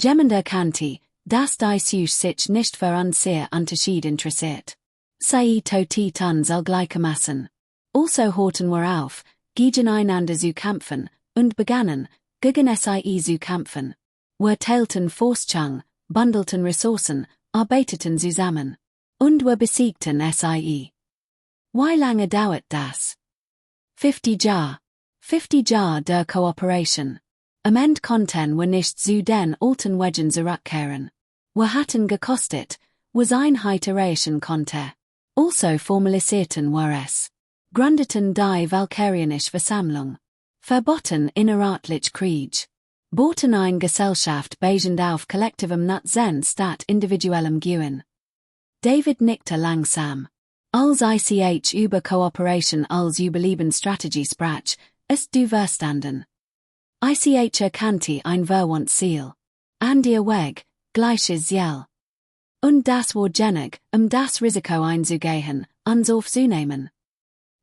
Jemand erkannte, dass die Suche sich nicht für uns sehr Unterschied interessiert. Sie totet uns gleichermaßen. Also horten wir auf, gegeneinander zu kämpfen, und begannen, gegen SIE zu kämpfen. Wir teilten Forschung, bundelten Ressourcen, arbeiteten zusammen. Und wir besiegten SIE. Wie lange dauert das? 50 Jahre. 50 Jahre der Kooperation. Am Ende konnten wir nicht zu den alten Wegen zurückkehren. Wir hatten gekostet, was Einheit erreichen konnte. Also formalisierten wir es. Gründeten die Valkyrianische Versammlung. Verboten inneratlich Krieg. Boten ein Gesellschaft basierend auf kollektivem Nutzen statt individuellem Gewinn. David nickte langsam. Als ich über Kooperation als Überlebensstrategie sprach, ist du verstanden. Ich erkannte ein verwandt Ziel. An dir Weg, gleiches Ziel. Und das war genug, das Risiko einzugehen, uns aufzunehmen.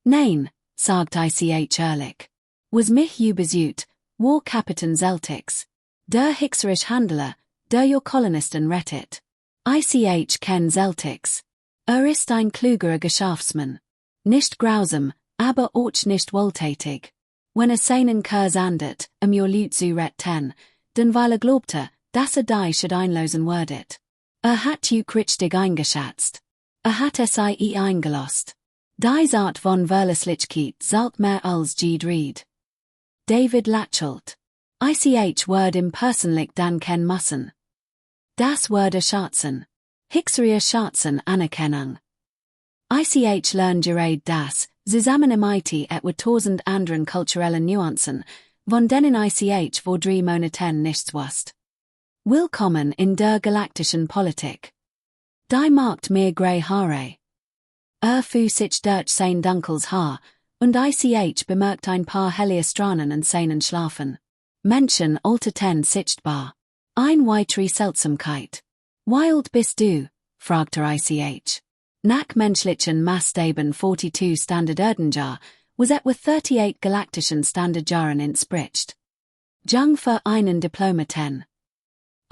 Nein, sagt ich ehrlich. Was mich übersieht, war Kapitän Celtics. Der hixerisch Handler, der jo Kolonisten rettet. Ich kenn Celtics. Ist ein kluger Geschäftsmann. Nicht grausam, aber auch nicht wohltätig. Wenn seinen Kurs ändert, jo Leute zu retten, dann weil glaubte, dass die should einlösen werdet. Hat ju richtig eingeschätzt. Hat SIE eingelost. Dies Art von Verlässlichkeit zahlt mehr als Reed. David lächelt. Ich word impersonlich dann kennen müssen. Das werde schätzen. Hixerie schätzen Anerkennung. Ich lerne gerade das, zusammen mit etwa 1000 anderen kulturellen Nuancen, von denen ich vor 3 Monaten nichts wusste. Willkommen in der galaktischen Politik. Die macht mir grey Haare. Fuhr sich durch sein dunkles Haar, und ich bemerkt ein paar helle Strahlen in seinen Schlafen. Menschen alterten sichtbar. Ein weitere Seltsamkeit. Wild bist du? Fragte ich. Nach menschlichen Maßstäben 42 Standarderdenjahr, was etwa 38 galaktischen Standardjahren entspricht. Jung für einen Diplomaten.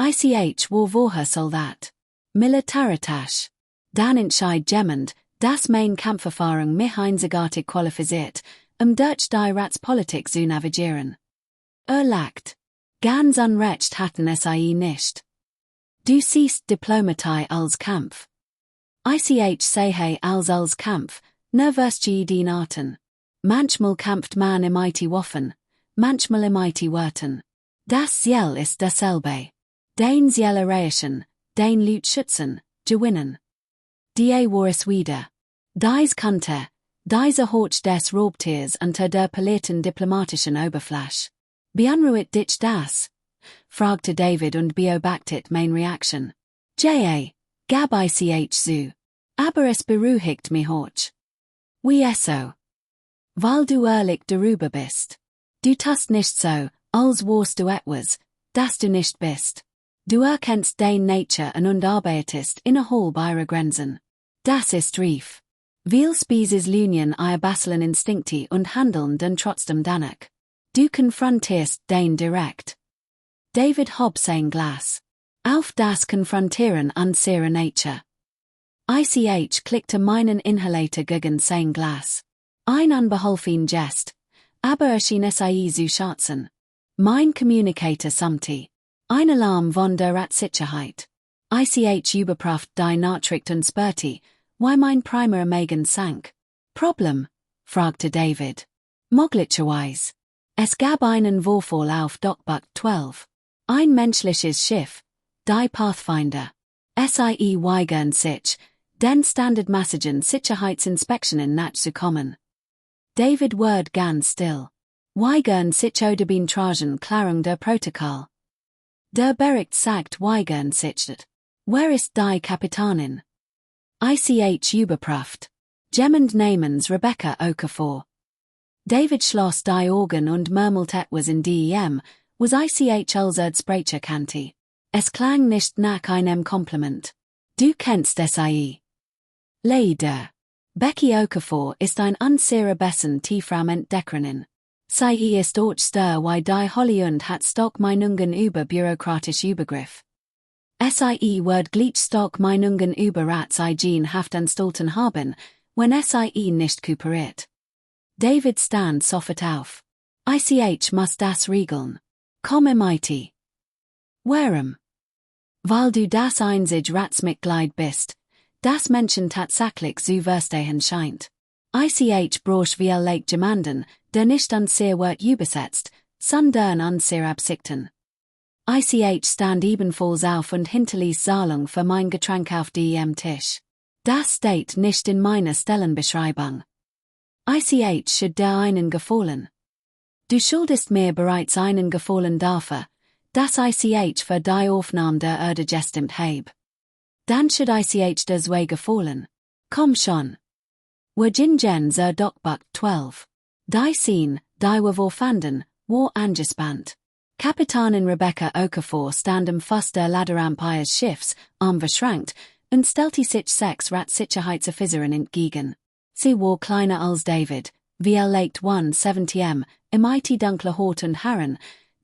Ich war vorher Soldat. Militarisch. Dann entscheid jemand, dass mein Kampferfahrung mich einzigartig qualifiziert, durch die Ratspolitik zu navigieren. Lacht. Ganz unrecht hatten SIE nicht. Du siehst Diplomatie als Kampf. Ich sehe als Kampf, nervös die Arten. Manchmal kämpft man im Waffen, manchmal im Worten. Das Ziel ist dasselbe. Den Ziel erreichen, den Leut schützen, gewinnen. Die Wars wieder. Dies Kante, diese Horch des Raubtiers unter der polierten diplomatischen Oberfläche. Beunruhigt dich das? Fragte David und beobachtet mein Reaction. Gab ich zu. Aber es beruhigt mich hoch. Wie eso? Weil du ehrlich darüber bist. Du tust nicht so, als wärst du etwas, das du nicht bist. Du erkennst dein Nature und arbeitest innerhalb ihrer Grenzen. Das ist reif. Viel Species Lunien ihr Baselen Instinkti und handeln dann trotzdem danach. Du konfrontierst dein direkt. David Hobbes sein Glas. Auf das Konfrontieren unserer Nature. Ich klickte meinen Inhalator gegen sein Glas. Ein unbeholfen Gest, aber erschien SIE zu schätzen. Mein Communicator summte. Ein Alarm von der Sicherheit. Ich überprüft die Nachricht und spürte, wie mein Primer Megan sank. Problem? Fragte David. Möglicherweise. Es gab einen Vorfall auf Dockbuck 12. Ein menschliches Schiff, die Pathfinder. SIE weigern sich, den Standardmäßigen Sicherheitsinspektionen nachzukommen. David ward ganz still. Weigern sich oder beantragen der Protokoll. Der Bericht sagt weigern sich. Wer ist die Kapitanin? Ich überprüft. Jemand namens Rebecca Okafor. David schloss die Augen und murmelt etwas in DEM, was ich als Sprecher kannte. Es klang nicht nach einem Kompliment. Du kennst SIE. Leider. Becky Okafor ist ein unserer besten Tiefraumentdeckerin. Sie ist stör wie die Hollyund hat Stockmeinungen über bürokratisch Übergriff. SIE wird gleich Stockmeinungen über Ratseigehen-Haftanstalten haben, wenn SIE nicht kooperiert. David stand sofort auf. Ich muss das regeln. Komme mighty. Warum? Weil du das einzige Ratsmitglied bist, das Menschen tatsächlich zu verstehen scheint. Ich brosch wie Lake jemanden, der nicht unser wird übersetzt, sondern unser Absichten. Ich stand ebenfalls auf und hinterließ Zahlung für mein Getränk auf dem Tisch. Das steht nicht in meiner Stellenbeschreibung. Ich should dir einen gefallen. Du schuldest mir bereits einen Gefallen dafür, dass ich für die Aufnahme der Erde gestimmt habe. Dann should ich dir zwei gefallen. Komm schon. Wir gingen zur Dockbuck 12. Die Scene, die wir vorfanden, war angespannt. Kapitanin Rebecca Okafor stand am Fuß der Laderampe ihres Schiffs, arm verschränkt, und stellte sich 6 Ratssicherheitsoffizieren entgegen. Sie war kleiner als David, wie legt 170 im dunkle Haut und Haaren,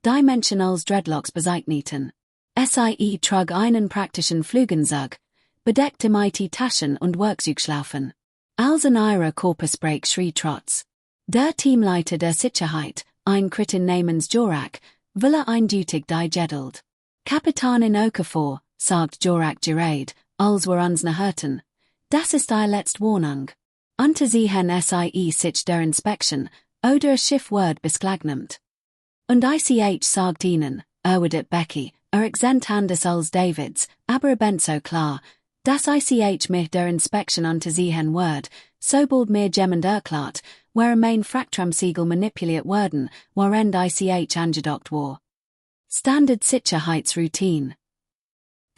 die Menschen als Dreadlocks bezeichneten. Sie trug einen praktischen Flugenzug, bedeckt im Taschen und Werkzeugschlaufen. Als in ihrer Korpusbreak schrie trotz. Der Teamleiter der Sicherheit, ein Kritin namens Jorak, will eindeutig die Geduld. Kapitanin Okafor, sagt Jorak gerät, als wir uns hörten. Das ist die letzte Warnung. Unter sie hen Sie sich der Inspection, oder Schiff wird beschlagnahmt. Und ich sagt ihnen, erwidert Becky, exempt anders als Davids, aber ebenso klar, dass ich mich der Inspection unter sie hen wird, sobald mir jemand erklärt, where mein Frachtramsiegel manipuliert werden, während ich angedockt war. Standard Sicherheitsroutine.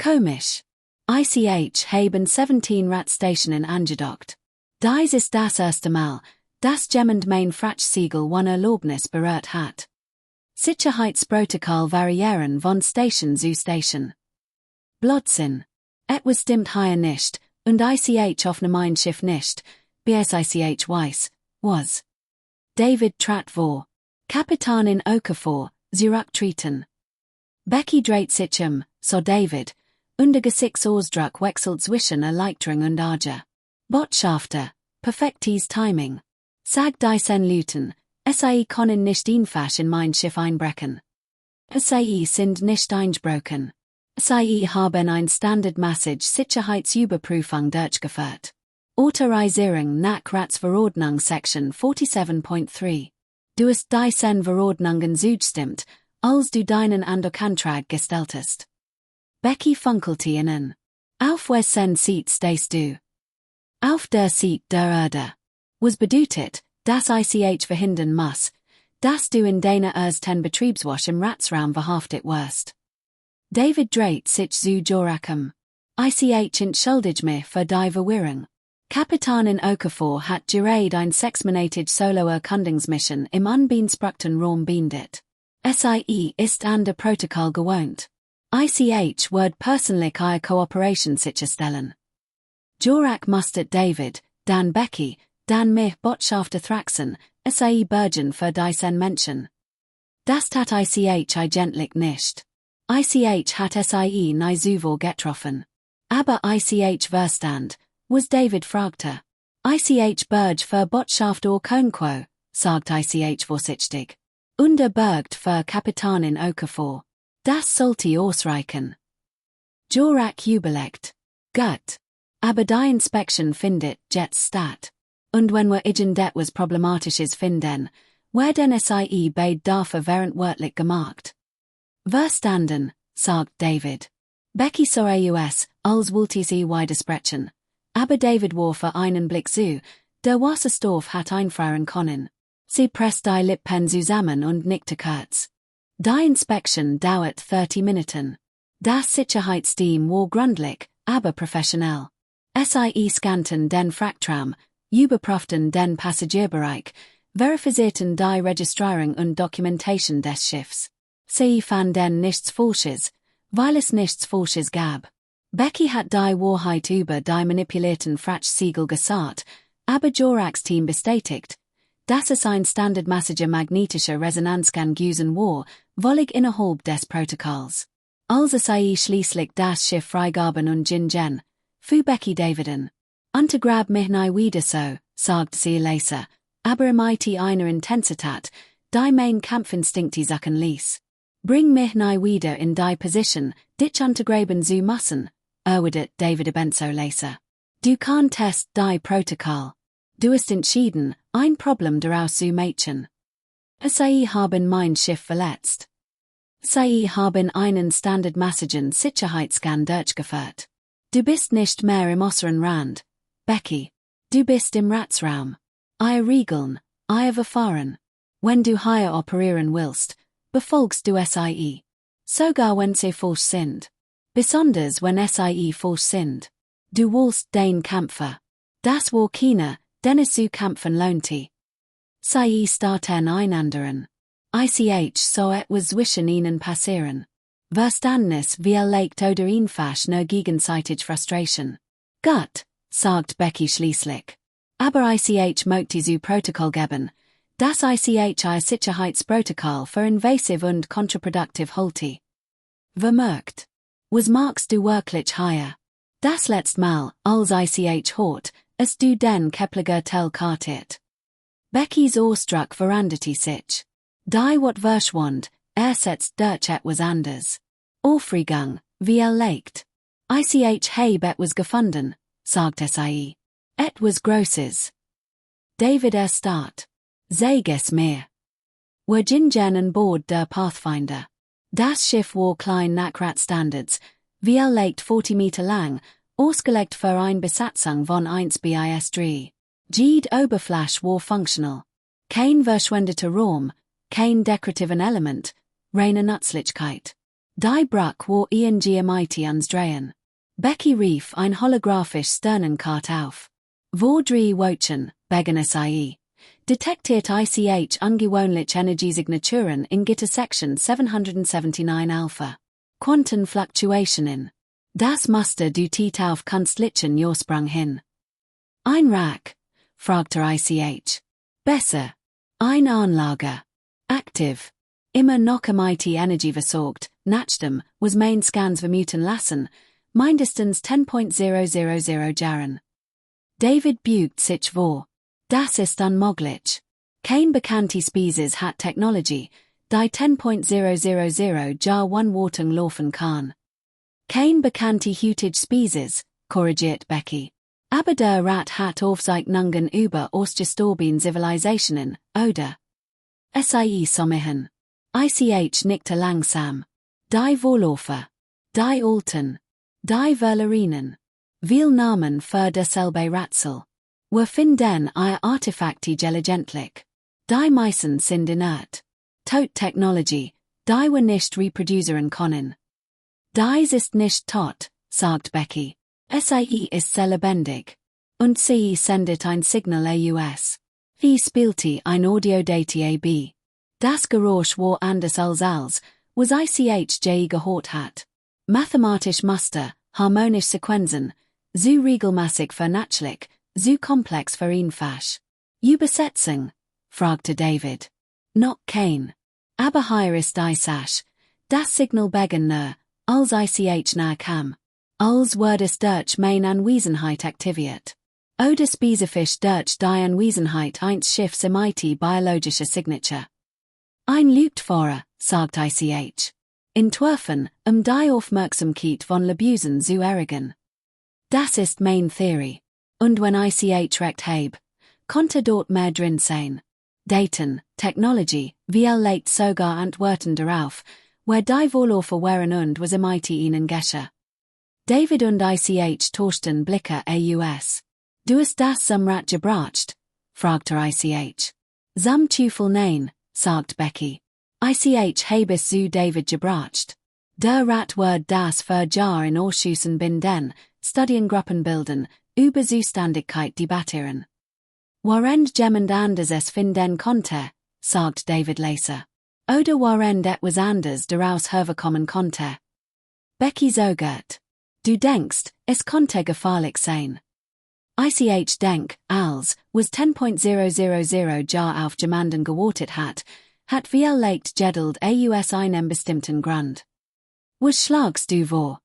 Komisch. Ich haben 17 Ratstationen angedockt. Dies ist das erste Mal, dass jemand mein Frachtsiegel one Erlaubnis berührt hat. Sicherheitsprotokoll variieren von Station zu Station. Blödsinn. Etwas stimmt hier nicht, und ich auf mein Schiff nicht, bis ich weiß, was. David trat vor. Kapitanin Okafor, zurücktreten. Becky dreht sich so David, und der Gesichtsausdruck wechselt zwischen Erleichterung und Arger. Botschafter, perfektes Timing. Sag diesen Leuten, Sie können nicht einfach in mein Schiff einbrechen. Sie sind nicht eingebrochen. Sie haben ein Standard-Message Sicherheitsüberprüfung durchgeführt. Autorisierung nach Ratsverordnung Section 47.3. Du hast diesen Verordnungen zugestimmt, als du deinen Antrag gestellt hast. Becky funkelte ihnen. Auf wes sen Seat stehst du? Auf der Seat der Erde. Was bedeutet, das ich verhindern muss, dass du in deiner ersten Betriebswoche im Ratsraum verhaftet wirst. David dreht sich zu Joachim. Ich entschuldige mich für die Verwirrung. Kapitanin Okafor hat gerade ein 6-monatige Solo-Erkundungsmission im unbeanspruchten Raum beendet. SIE ist an der Protokoll gewohnt. Ich wird persönlich eine Kooperation sicherstellen. Jorak mustet David, dann Becky, dann mich Botschafter Thraxen, SIE Bergen für diesen Menschen. Das tat ich eigentlich nicht. Ich hat SIE nie zuvor getroffen. Aber ich verstand, was David fragte. Ich berg für Botschafter Konquo, sagt ich vorsichtig. Unterbergt für Kapitanin Okafor. Das sollte ausreichen. Jorak überlegt. Gut. Aber die Inspection findet jetzt statt. Und wenn wir irgendetwas Problematisches finden, werden SIE beide dafür verantwortlich gemacht. Verstanden, sagt David. Becky us, als wollte sie widersprechen. Aber David war für einen Blick zu, der Wasserstoff hat einfrieren können. Sie presst die Lippen zusammen und nickte kurz. Die Inspection dauert 30 Minuten. Das Sicherheitsteam war gründlich, aber professionell. SIE scannten den Frachtraum, überprüften den Passagierbereich, verifizierten die Registrierung und Dokumentation des Schiffs. Sie fanden nichts Falsches, weil es nichts Falsches gab. Becky hat die Wahrheit über die manipulierten Frachtsiegel gesagt, aber Joraks Team bestätigt, dass es ein standardmäßiger magnetischer Resonanzscan gewesen war, völlig innerhalb des Protokolls. Als SIE schließlich das Schiff freigaben und Jingen, fuhr Becky Daviden. Untergrab mich nie wieder so, sagt sie leise, aber einer Intensität, die mein Kampfinstinkte sacken ließ. Bring mich nie wieder in die Position, dich untergraben zu müssen, erwidert David ebenso leise. Du kannst die Protokoll. Du hast entschieden, ein Problem daraus zu machen. Sie haben mein Schiff verletzt. Sie haben einen standardmäßigen Sicherheitsscan durchgeführt. Du bist nicht mehr im äußeren Rand, Becky. Du bist im Ratsraum. Ihr Regeln, ihr Verfahren. Wenn du hier operieren willst, befolgst du SIE. Sogar wenn sie falsch sind. Besonders wenn SIE falsch sind. Du willst den Kämpfer. Das war keiner, den es zu kämpfen lohnte. Sie starten einander. Ich so etwas zwischen ihnen passieren. Verstandnis vielleicht oder einfach nur gegenseitig Frustration. Gut, sagt Becky schließlich. Aber ich möchte zu Protokoll geben, das ich ein Sicherheitsprotokoll für invasiv und kontraproduktiv halte. Vermerkt. Was magst du wirklich hier? Das letzte Mal, als ich hört, es du den Kepliger Tel kartet. Beckys Ohrstruck veranderte sich. Die wat verschwand, setzt durch etwas anders. Aufregung, wie legt. Ich heb etwas gefunden, sagt Sie. Etwas Grosses. David start. Sag es mir. Wir gingen an Bord der Pathfinder. Das Schiff war klein nach Ratstandards, wie legt 40 Meter lang, ausgelegt für eine Besatzung von 1 bis 3. Jede Oberfläche war functional. Kein verschwendeter Raum, kein dekorativen Element, reine Nützlichkeit. Die Bruck war mit uns drehen. Becky rief ein holographisch Sternenkart auf. Vor 3 Wochen, begen Sie. Detektiert ich ungewöhnliche Energiesignaturen in Gitter Section 779 Alpha. Quantenfluktuationen. Das Muster du Tiet auf Kunstlichen Ursprung hin. Ein Rack, fragte ich. Besser. Eine Anlage. Aktiv. Immer noch Energie versorgt, nachdem, was mein Scans vermuten lassen, mindestens 10.000 Jahren. David bügt sich vor. Das ist unmöglich. Kein bekannte Species hat Technologie, die 10.000 Jahr Wartung laufen kann. Kein bekannte heutige Species, korrigiert Becky. Aber der Rat hat Aufzeichnungen über ausgestorbene Zivilisationen, oder? Sie sommigen. Ich nickte langsam. Die Vorläufer. Die Alten. Die Verlerinen. Veel Namen für dasselbe Rätsel. Wir finden ihr Artefakte gelegentlich. Die meisten sind inert. Tot Technology, die wir nicht reproduzieren können. Dies ist nicht tot, sagt Becky. SciFi ist sehr lebendig. Und sie sendet ein Signal aus. Wie spielte ein Audiodate ab. Das Geräusch war anders als was ich je gehört hat. Mathematisch Muster, harmonisch Sequenzen, so regelmäßig vernatürlich, so komplex vereinfacht. Übersetzung? Fragte David. Noch kein. Aber hier ist die Sache. Das Signal begann als ich nahe kam. Als wird es durch meine Anwesenheit aktiviert. Oder spezifisch durch die Anwesenheit eines Schiffs im biologische Signature. Ein Lügtfahrer, sagt ich. Entwerfen, die Aufmerksamkeit von Lebusen zu erregen. Das ist mein Theorie. Und wenn ich recht habe, konnte dort mehr drin sein. Daten, Technology, legt sogar Antworten darauf, wer die Vorläufer waren und was ihnen geschah. David und ich tauschten Blicke aus. Du hast das zum Rat gebracht? Fragte ich. Zum Teufel nein, sagt Becky. Ich habe es zu David gebracht. Der Rat wird das für Jahr in Ausschüssen binden, Studiengruppen bilden, über Zuständigkeit debattieren. Warend jemand anders es finden konnte, sagt David leise. Oder warend etwas anders daraus hervorkommen konnte. Becky zögert. Du denkst, es konnte gefährlich sein. Ich denk, als, was 10.000 Jahr auf jemanden gewartet hat leicht geduld aus einem bestimmten Grund. Was schlagst du vor?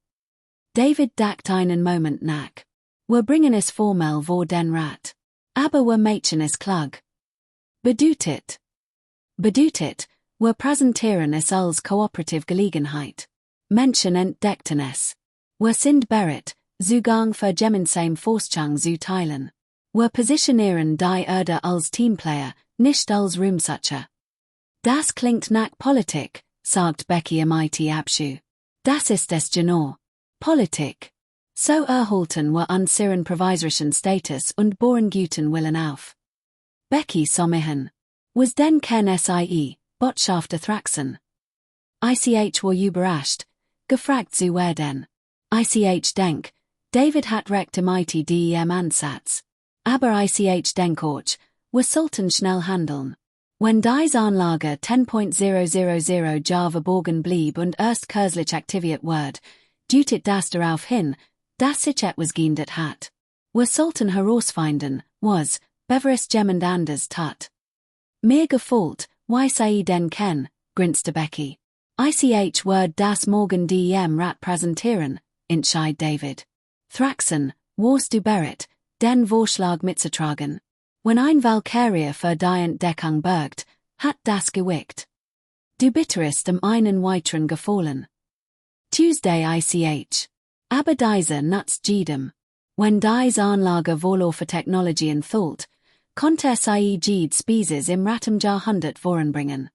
David dacht einen Moment nach. Wir bringen es formell vor den Rat. Aber wir machen es klar. Bedeutet, wir präsentieren es als kooperative Gelegenheit. Menschen entdeckten es. Wir sind bereit, Zugang für gemeinsame Forschung zu teilen. Wir positionieren die Erde als Teamplayer, nicht als Ruhmsucher. Das klingt nach Politik, sagt Becky im Abschuh. Das ist es genau. Politik. So erhalten wir unseren provisorischen Status und bohren guten Willen auf. Becky sommihen. Was denn kein SIE, Botschafter Thraxen? Ich war überrascht, gefragt zu werden. Ich denk, David hat recht im dem Ansatz. Aber ich denk auch, wir sollten schnell handeln. Wenn diese Anlage 10.000 Jahr verborgen blieb und erst kürzlich aktiviert wird, deutet das darauf hin, dass sich etwas geändert hat. Wir sollten herausfinden, was, beveres jemand anders tat. Mir gefällt, wie sie denn kennen, grinste Becky. Ich wird das morgen dem Rat präsentieren, entschied David. Thraxen, warst du bereit, den Vorschlag mitzutragen? Wenn ein Valkyrie für die Entdeckung bergt, hat das gewickt. Du bitterest einen weiteren gefallen. Tuesday ich. Aber diese nutzt jedem. Wenn diese Anlage Vorläufer Technologien thult, konnte sie jede Spezies im Jahrhundert voranbringen.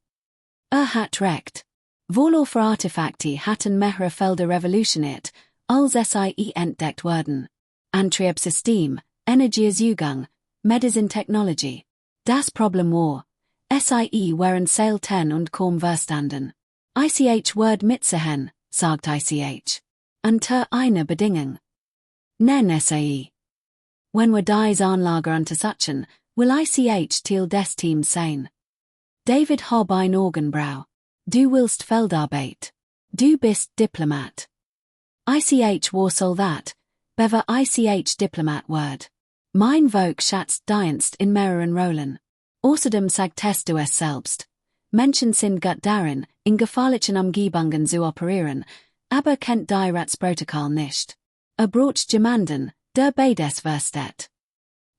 Hat recht. Vorläufer Artefakte hatten mehrere Felder revolutioniert, als sie entdeckt wurden. Antriebssystem, Energiezugang, Medicine Technology. Das Problem war, SIE waren selten und kaum verstanden. Ich wird mitzehen, sagt ich. Unter einer Bedingung. Nen SIE. Wenn wir diese Anlage untersuchen, will ich Teil des Teams sein. David hob ein Augenbrau. Du willst Feldarbeit. Du bist Diplomat. Ich war Soldat, bever ich Diplomat wird. Mein Volk schätzt Dienst in mehreren Rollen. Außerdem sagtest du es selbst. Menschen sind gut darin, in gefährlichen Umgebungen zu operieren, aber kennt die Ratsprotokoll nicht. Braucht jemanden, der beides versteht.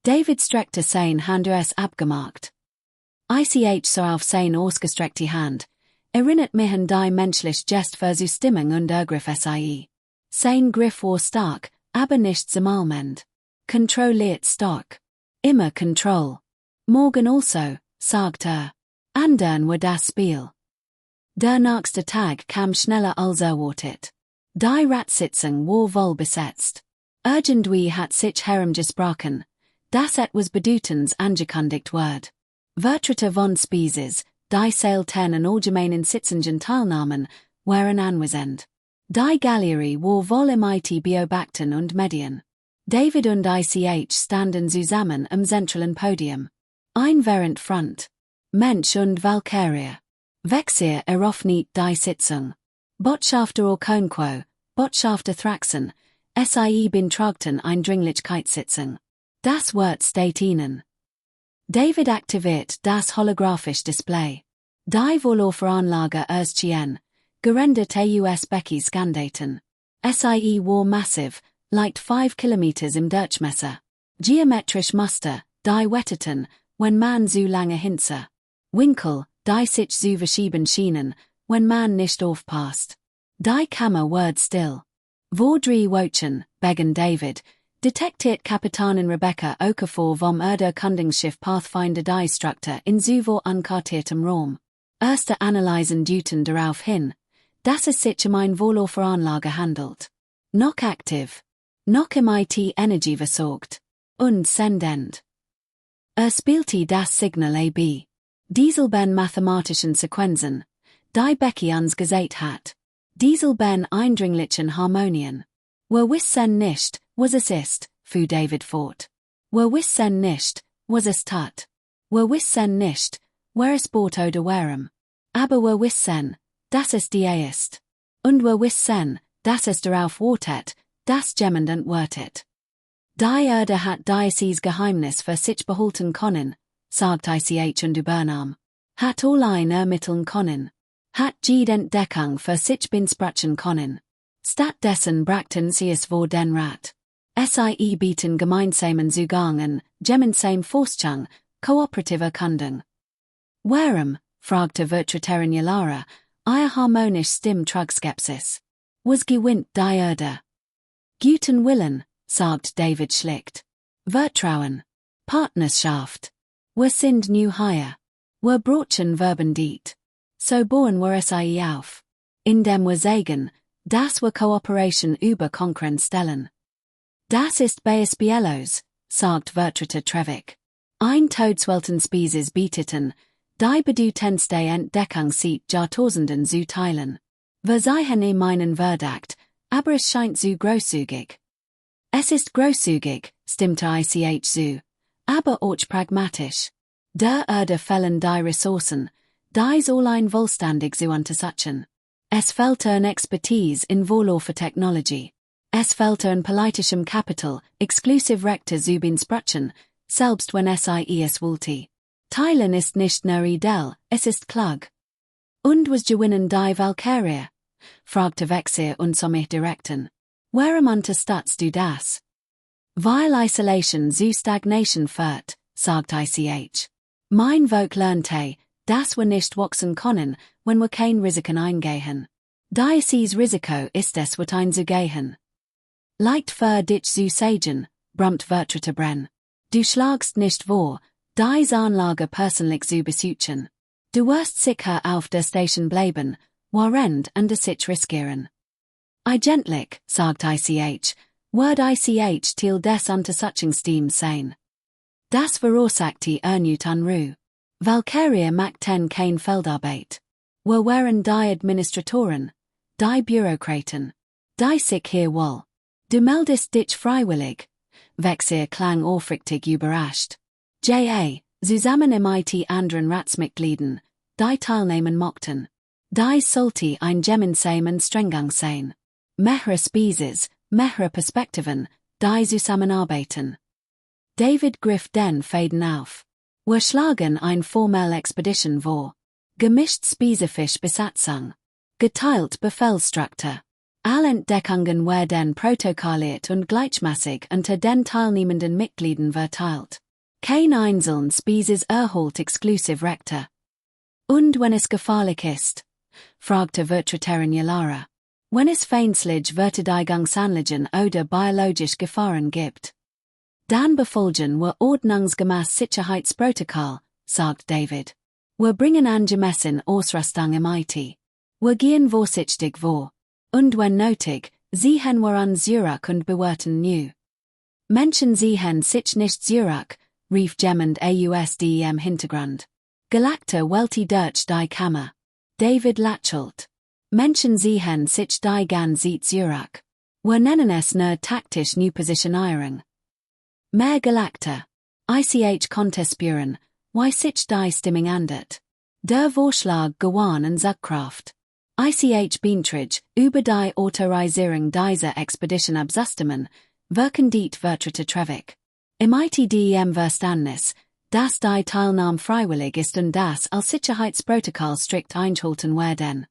David streckte sein Hand es abgemacht. Ich so auf sein ausgestreckte Hand, erinnert mich an die menschlich Gest für so Stimmung und Ergriff SIE. Sein Griff war stark, aber nicht zermalmend. Kontrolliert stark. Immer Control. Morgen also, sagt Andern war das Spiel. Der nächste Tag kam schneller als erwartet. Die Ratssitzung war voll besetzt. Irgendwie hat sich herumgesprochen. Das etwas Bedeutens angekündigt wird. Vertreter von Species, die selten an allgemeinen Sitzungen teilnahmen, waren anwesend. Die Galerie war voll MIT beobachten und Medien. David und ich standen zusammen am zentralen Podium. Ein während Front. Mensch und Valkyrie. Vexier eröffnet die Sitzung. Botschafter Okonkwo, Botschafter Thraxen, bin tragten Eindringlichkeitssitzung. Das Wort steht Ihnen. David aktiviert das holographische Display. Die Vorlauferanlage erstchen, gerendert US Becky Scandaten. War massiv, liegt 5 Kilometer im Durchmesser. Geometrisch Muster, die wetterten, wenn man zu lange hinze. Winkel, die sich zu verschieben schienen, wenn man nicht aufpasst. Die Kammer wird still. Vor 3 Wochen, begann David, detektiert Kapitanin Rebecca Okafor vom Erkundungsschiff Pathfinder die Struktur in zuvor unkartiertem Raum. Erste Analysen deuten darauf hin, dass es sich ein Vorlauferanlage handelt. Noch aktiv. Noch MIT Energie versorgt. Und sendend. Spielte das Signal AB. Dieselben mathematischen Sequenzen, die Becky uns gesagt hat. Dieselben eindringlichen Harmonien. Wissen nicht, was es ist, fuhr David fort. Wissen nicht, was es tat. Wissen nicht, wer es bot oder warum. Aber wissen, dass es die ist. Und wissen, dass es darauf wartet, das jemand entwertet. Die Erde hat dieses Geheimnis für sich behalten können, sagt ich und übernahm. Hat allein ermitteln können. Hat jede Entdeckung für sich besprechen können. Stattdessen brachten sie es vor den Rat. Bieten gemeinsamen Zugang an, gemeinsam Forschung, kooperative Erkundung. Warum, fragte Vertreterin Yalara, harmonisch Stimm trug Skepsis. Was gewinnt die Erde? Guten Willen, sagt David schlicht. Vertrauen. Partnerschaft. Wir sind nu hier. Wir brauchen Verben diet. So bauen wir es auf. Indem wir sagen, dass wir Kooperation über Konkurrenz stellen. Das ist Bielos, sagt Vertreter Trevik. Ein Todeswelten Species bieteten, die bedeutendste Entdeckung seit Jahrtausenden zu teilen. Wir seien meinen Verdacht, aber es scheint zu großzügig. Es ist großzügig, stimmte ich zu, aber auch pragmatisch. Der Erde fehlen die Ressourcen, dies allein vollständig zu untersuchen. Es fehlte an Expertise in Vorläufertechnologie. Es fehlte an politischem Kapital, exklusiv Rechte zu besprechen, selbst wenn es wollte. Teilen ist nicht nur ideal, es ist klug. Und was gewinnen die Valkyrie? Fragte Vexier und somit direkten. Warum unterstützt du das? Weil Isolation zu Stagnation führt, sagt ich. Mein Volk lernte, dass wir nicht wachsen können, wenn wir kein Risiken eingehen. Dieses Risiko ist es, was einzugehen. Leicht für dich zu sagen, brummt Vertreter Brenn. Du schlagst nicht vor, dies Anlage persönlich zu besuchen. Du wirst sicher auf der Station bleiben, während und sich riskieren. Eigentlich, sagt ich, wird ich Teil des Untersuchungsteams sein. Das verursachte erneut Unruhe. Valkyrie machten kein Feldarbeit. Wir waren die Administratoren, die Bürokraten, die sich hier wohl. Du meldest dich freiwillig. Vexier klang aufrichtig überrascht. Zusammen mit anderen Ratsmitgliedern, die teilnehmen mochten. Dies sollte ein gemeinsamen Strengang sein. Mehrere Species, mehrere Perspektiven, die zusammenarbeiten. David griff den Faden auf. Wir schlagen ein formelle Expedition vor. Gemischt spezifisch Besatzung. Geteilt Befehlsstruktur. Alle Entdeckungen werden protokolliert und gleichmäßig unter den teilnehmenden Mitgliedern verteilt. Kein einzelne Species erholt exklusiv Rechte. Und wenn es gefährlich ist? Fragte Vertreterin Yalara. Wenn es feindliche Verteidigungsanliegen oder biologische Gefahren gibt. Dann befolgen wir ordnungsgemäß Sicherheitsprotokoll, sagt David. Wir bringen angemessen Ausrüstung mit. Wir gehen vorsichtig vor. Und wenn nötig, ziehen wir an Zurück und bewerten neu. Menschen ziehen sich nicht zurück, rief jemand aus dem Hintergrund. Lachte welti durch die Kammer. David Lachte. Menschen ziehen sich die ganze zurück. Wir nennen es nur taktisch new Positionierung. Mehr Lachte. Ich konnte spüren, wie sich die Stimmung ändert. Der Vorschlag gewann an Zugkraft. Ich beinträge, über die Autorisierung dieser Expedition abzustimmen, wirken die Vertreter trevig. Im dem Verständnis, dass die Teilnahme freiwillig ist und das als Sicherheitsprotokoll strikt eingehalten werden.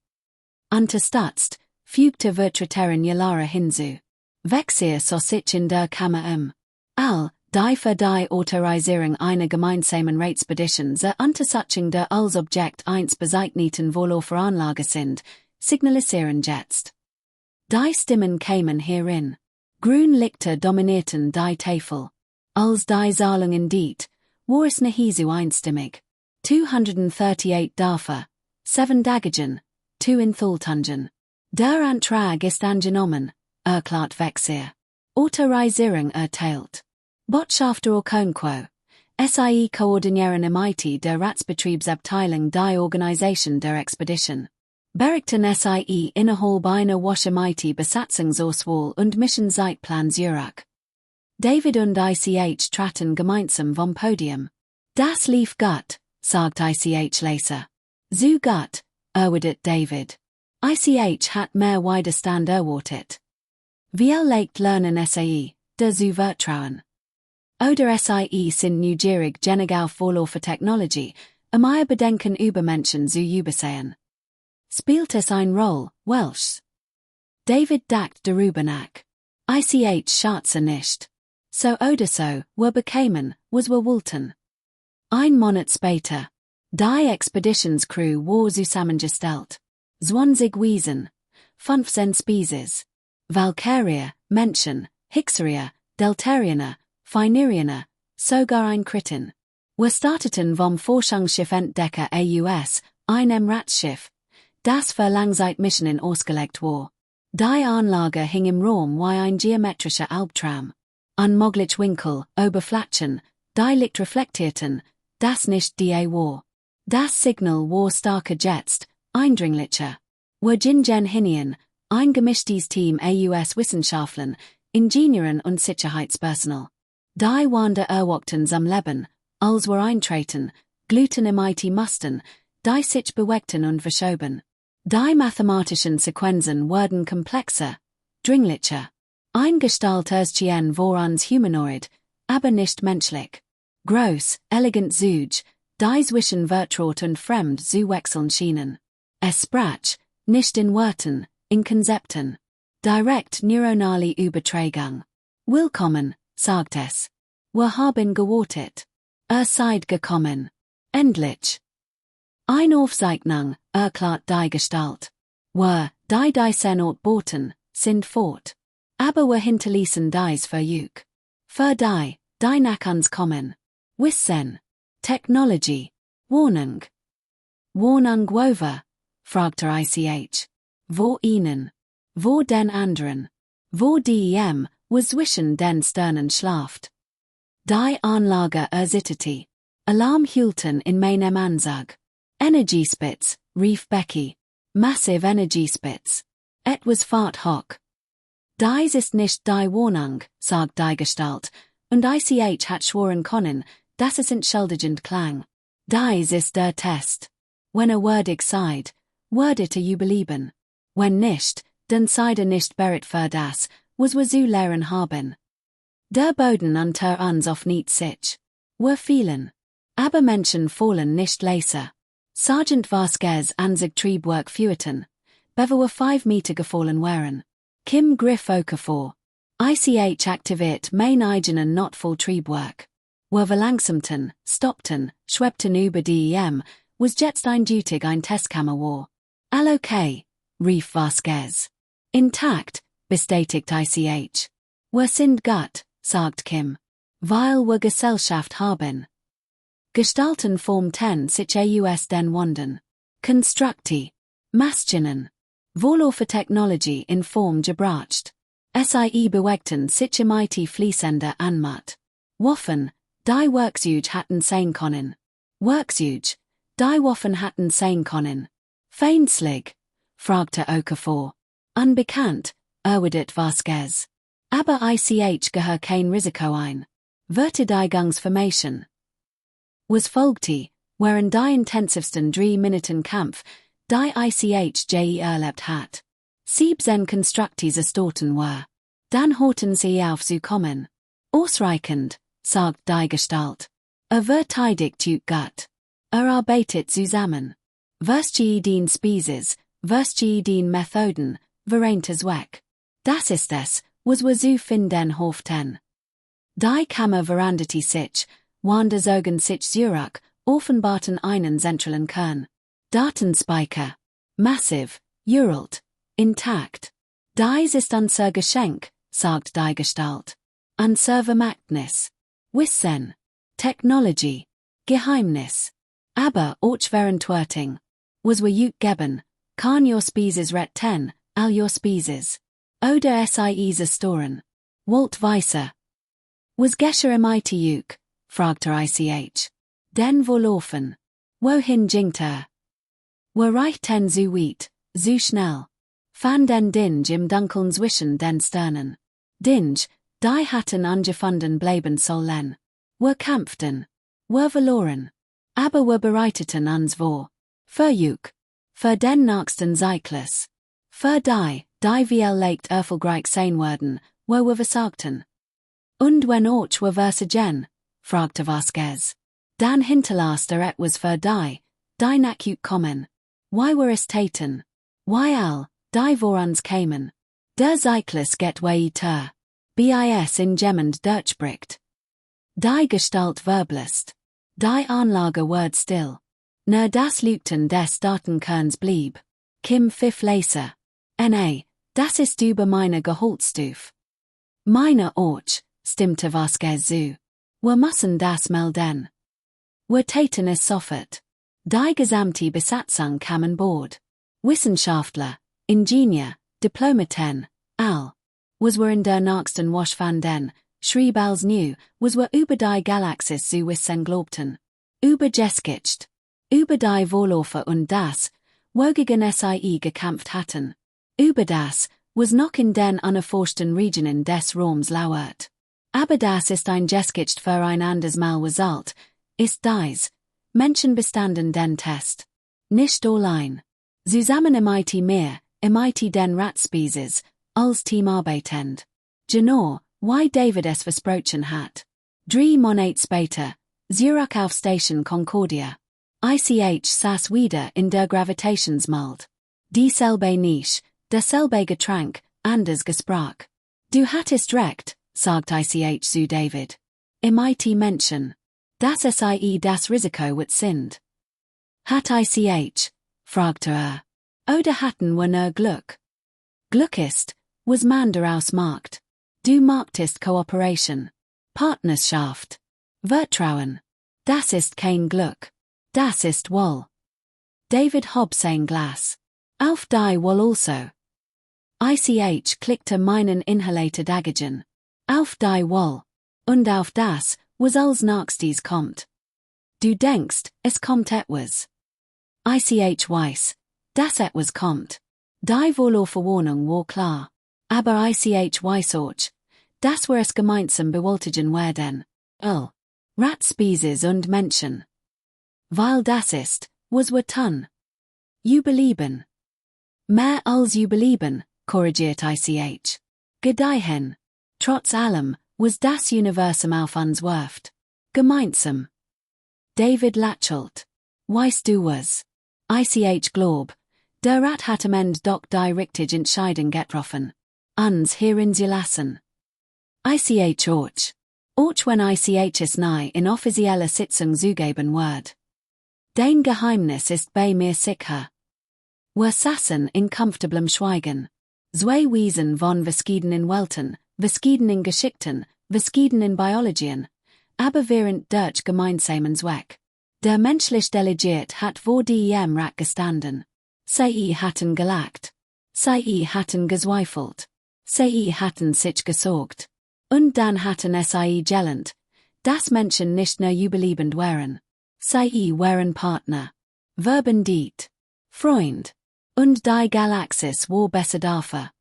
Unterstützt, fügte Vertreterin Lara hinzu. Wechsel so sich in der Kammer All, die für die Autorisierung einer gemeinsamen Expedition zur Untersuchung der als Objekt 1 bezeichneten Vorlauferanlage sind, signalisieren jetzt. Die Stimmen kämen hierin. Grün Lichter dominierten die Tafel. Als die Zahlungen diet, war es nahezu einstimmig. 238 dafür, 7 dagegen, 2 enthaltungen. Der Antrag ist angenommen, erklärt Wechsel. Autorisierung erteilt. Botschafter Okonkwo. SIE koordinieren MIT der Ratsbetriebsabteilung die Organisation der Expedition. Berichten SIE innerhalb einer Woche MIT Besatzungsauswahl und Missionzeitplan Zurück. David und Ich traten gemeinsam vom Podium. Das lief gut, sagt Ich Leser. So gut, erwidert David. Ich hat mehr Widerstand erwartet. Wir leicht lernen SIE, der zu vertrauen. Oder SIE sind neugierig generell Vorläufer Technology, ihr Bedenken über Menschen zu übersehen. Spielt es eine Rolle, Welsh? David dacht darüber nach. Ich schätze nicht. So oder so, wir bekämen, was wir wollten. Ein Monat später. Die Expeditionscrew war zusammengestellt. 20 Wiesen, 15 Species. Valkyrie, Menschen, Hixeria, Deltariener, Finiriener, sogar ein Kritin. Wir starteten vom Forschungsschiff Entdecker aus, einem Ratschiff, das für Langzeitmissionen ausgelegt war. Die Anlage hing im Raum wie ein geometrischer Albtraum. An möglich Winkel, Oberflächen, die Licht reflektierten, das nicht die war. Das Signal war stark jetzt, eindringlicher. Wir gingen hinein, ein gemischtes Team aus Wissenschaftlern, Ingenieuren und Sicherheitspersonal. Die Wander erwachten am Leben, als wir eintreten, gluten im IT mussten, die sich bewegten und verschoben. Die mathematischen Sequenzen wurden komplexer, dringlicher. Ein Gestalt erschien vorans humanoid, aber nicht menschlich. Groß, elegant Züge, die zwischen vertraut und fremd zu wechseln schienen. Es sprach, nicht in Worten, in Konzepten. Direkt neuronale Übertragung. Willkommen, sagt es. Wir haben gewartet. Seid gekommen. Endlich. Eine Aufzeichnung, erklärt die Gestalt. Wir, die Senat boten, sind fort. Aber wir hinterließen dies für euch. Für die nach uns kommen. Wissen. Technology. Warnung. Warnung wover? Fragte Ich. Wo ihnen? Wo den anderen? Wo dem, wo zwischen den Sternen schlaft? Die Anlage erzitterte. Alarm hielten in meinem Ansag. Energiespitz, rief Becky. Massive Energiespitz. Etwas fahrt hoch. Dies ist nicht die Warnung, sagt die Gestalt, und Ich hat schworen können, dass es entschuldigend klang. Dies ist der Test. Wenn würdig seid, würdet ihr belieben. Wenn nicht, dann seid nicht bereit für das, was wir zu lehren haben. Der Boden unter uns auf Nichts sich. Wir fielen. Aber Menschen fallen nicht leise. Sergeant Vasquez ansig Triebwerk führten, bevor wir 5 Meter gefallen wären. Kim griff auch vor. Ich aktiviert mein eigenen notfall Triebwerk. Wir verlangsamten, stoppten, schwebten über dem, was jetzt eindeutig ein Testkammer war. All okay, rief Vasquez. Intakt, bestätigt Ich. Wir sind gut, sagt Kim. Weil wir Gesellschaft haben. Gestalten formten sich aus den Wunden. Konstrukti. Maschinen. Vorlaufe Technologie in Form gebracht. Sie bewegten sich im IT fließender Anmat. Waffen, die Werkzeuge hatten sein können. Werkzeuge, die Waffen hatten sein können. Feindlich, fragte Okafor. Unbekannt, erwidert Vasquez. Aber ich gehör kein Risiko ein. Verteidigungsformation. Was folgte, während die intensivsten 3 Minuten Kampf, die ich erlebt hat. 17 Konstruktive Storten war. Dann horten sie auf zu kommen. Ausreichend, sagt die Gestalt. Verteidigt gut. Arbeitet zusammen. Ideen Species, Ideen Methoden, vereintes weg. Das ist es, was wir zu finden hofften. Die Kammer veranderte sich, wander zogen sich zurück, offenbarten einen zentralen Kern. Datenspeicher. Massiv, uralt, intakt. Dies ist unser Geschenk, sagt die Gestalt. Unser Vermächtnis. Wissen. Technology. Geheimnis. Aber auch verantwortung. Was wir geben, kann your Species retten, all your Species. Oder sie zerstören. Walt Weiser. Was geschah im IT fragte ich. Den Vorlaufen. Wohin gingt Wir reichten so weit, so schnell. Fan den Dinge im Dunkeln zwischen den Sternen. Dinge, die hatten angefunden bleiben sollen. Wir kämpften. Wir verloren. Aber wir bereiteten uns vor. Für den nächsten Zyklus. Für die wir leicht erfolgreich sein werden, wo wir versagten. Und wenn auch wir versagen, fragte Vasquez. Dann hinterlasst etwas für die nach kommen. Why wir es taten. Why all, die vor uns kämen. Der Zyklus geht weiter. Bis in Gemmend durchbricht. Die Gestalt verblist. Die Anlage ward still. Nur das Lügten des Datenkerns blieb. Kim pfiff leise. Das ist über meine Gehaltsstufe. Meine auch, stimmte Vasquez zu. Wir müssen das melden. Wir taten es sofort. Die gesamte Besatzung kam an Bord. Wissenschaftler, Ingenieur, Diplomaten, all. Was wir in der nächsten Wasch van den, schrieb als new, was wir über die Galaxis zu wissen glaubten. Über geskicht. Über die Vorläufe und das, wogegen sie gekämpft hatten. Über das, was noch in den unerforschten Regionen des Raums lauert. Aber das ist ein geskicht für ein anderes Mal Result, ist dies. Menschen bestanden den Test. Nicht allein. Zusammen im IT mehr, im IT den Ratspecies, als Team arbeitend. Genau, why David es versprochen hat. 3 Monate später, Zurück auf Station Concordia. Ich saß wieder in der Gravitationsmold. Dieselbe Nische, derselbe Getränk, anders Gespräch. Du hattest recht, sagt ich zu David. Im IT Menschen. Das sie das Risiko wat sind. Hat ich? Fragte Oder hatten wir nur Glück? Glück ist, was man daraus macht. Du magtest Kooperation. Partnerschaft. Vertrauen. Das ist kein Glück. Das ist Wohl. David hob sein Glas. Auf die Wohl also. Ich klickte meinen Inhalator dagegen. Auf die Wohl. Und auf das, was als nächstes kommt. Du denkst, es kommt etwas. Ich weiß, dass etwas kommt. Die Vorlaufverwarnung war klar. Aber ich weiß auch, dass wir es gemeinsam bewältigen werden. Ratspecies und Menschen. Weil das ist, was wir tun. Überleben. Mehr als überleben, korrigiert ich. Gedeihen. Trotz allem, was das Universum auf uns wirft. Gemeinsam. David lächelt. Weißt du was? Ich glaub, der Rat hat am Ende doch die richtige Entscheidung getroffen. Uns hierin zu lassen. Ich auch wenn ich es nahe in offizieller Sitzung zugeben wird. Dein Geheimnis ist bei mir sicher. Wir saßen in comfortablem Schweigen. Zwei Wesen von verschiedenen Welten, verschiedenen Geschickten, verschiedenen Biologien, aber während durch gemeinsamen Zweck. Der menschlich Delegiert hat vor die Rat gestanden. Sie hatten gelacht. Sie hatten gezweifelt. Sie hatten sich gesorgt. Und dann hatten sie gelernt, dass Menschen nicht nur überlebend wären. Sie wären Partner. Verbindet. Freund. Und die Galaxis war besser dafür.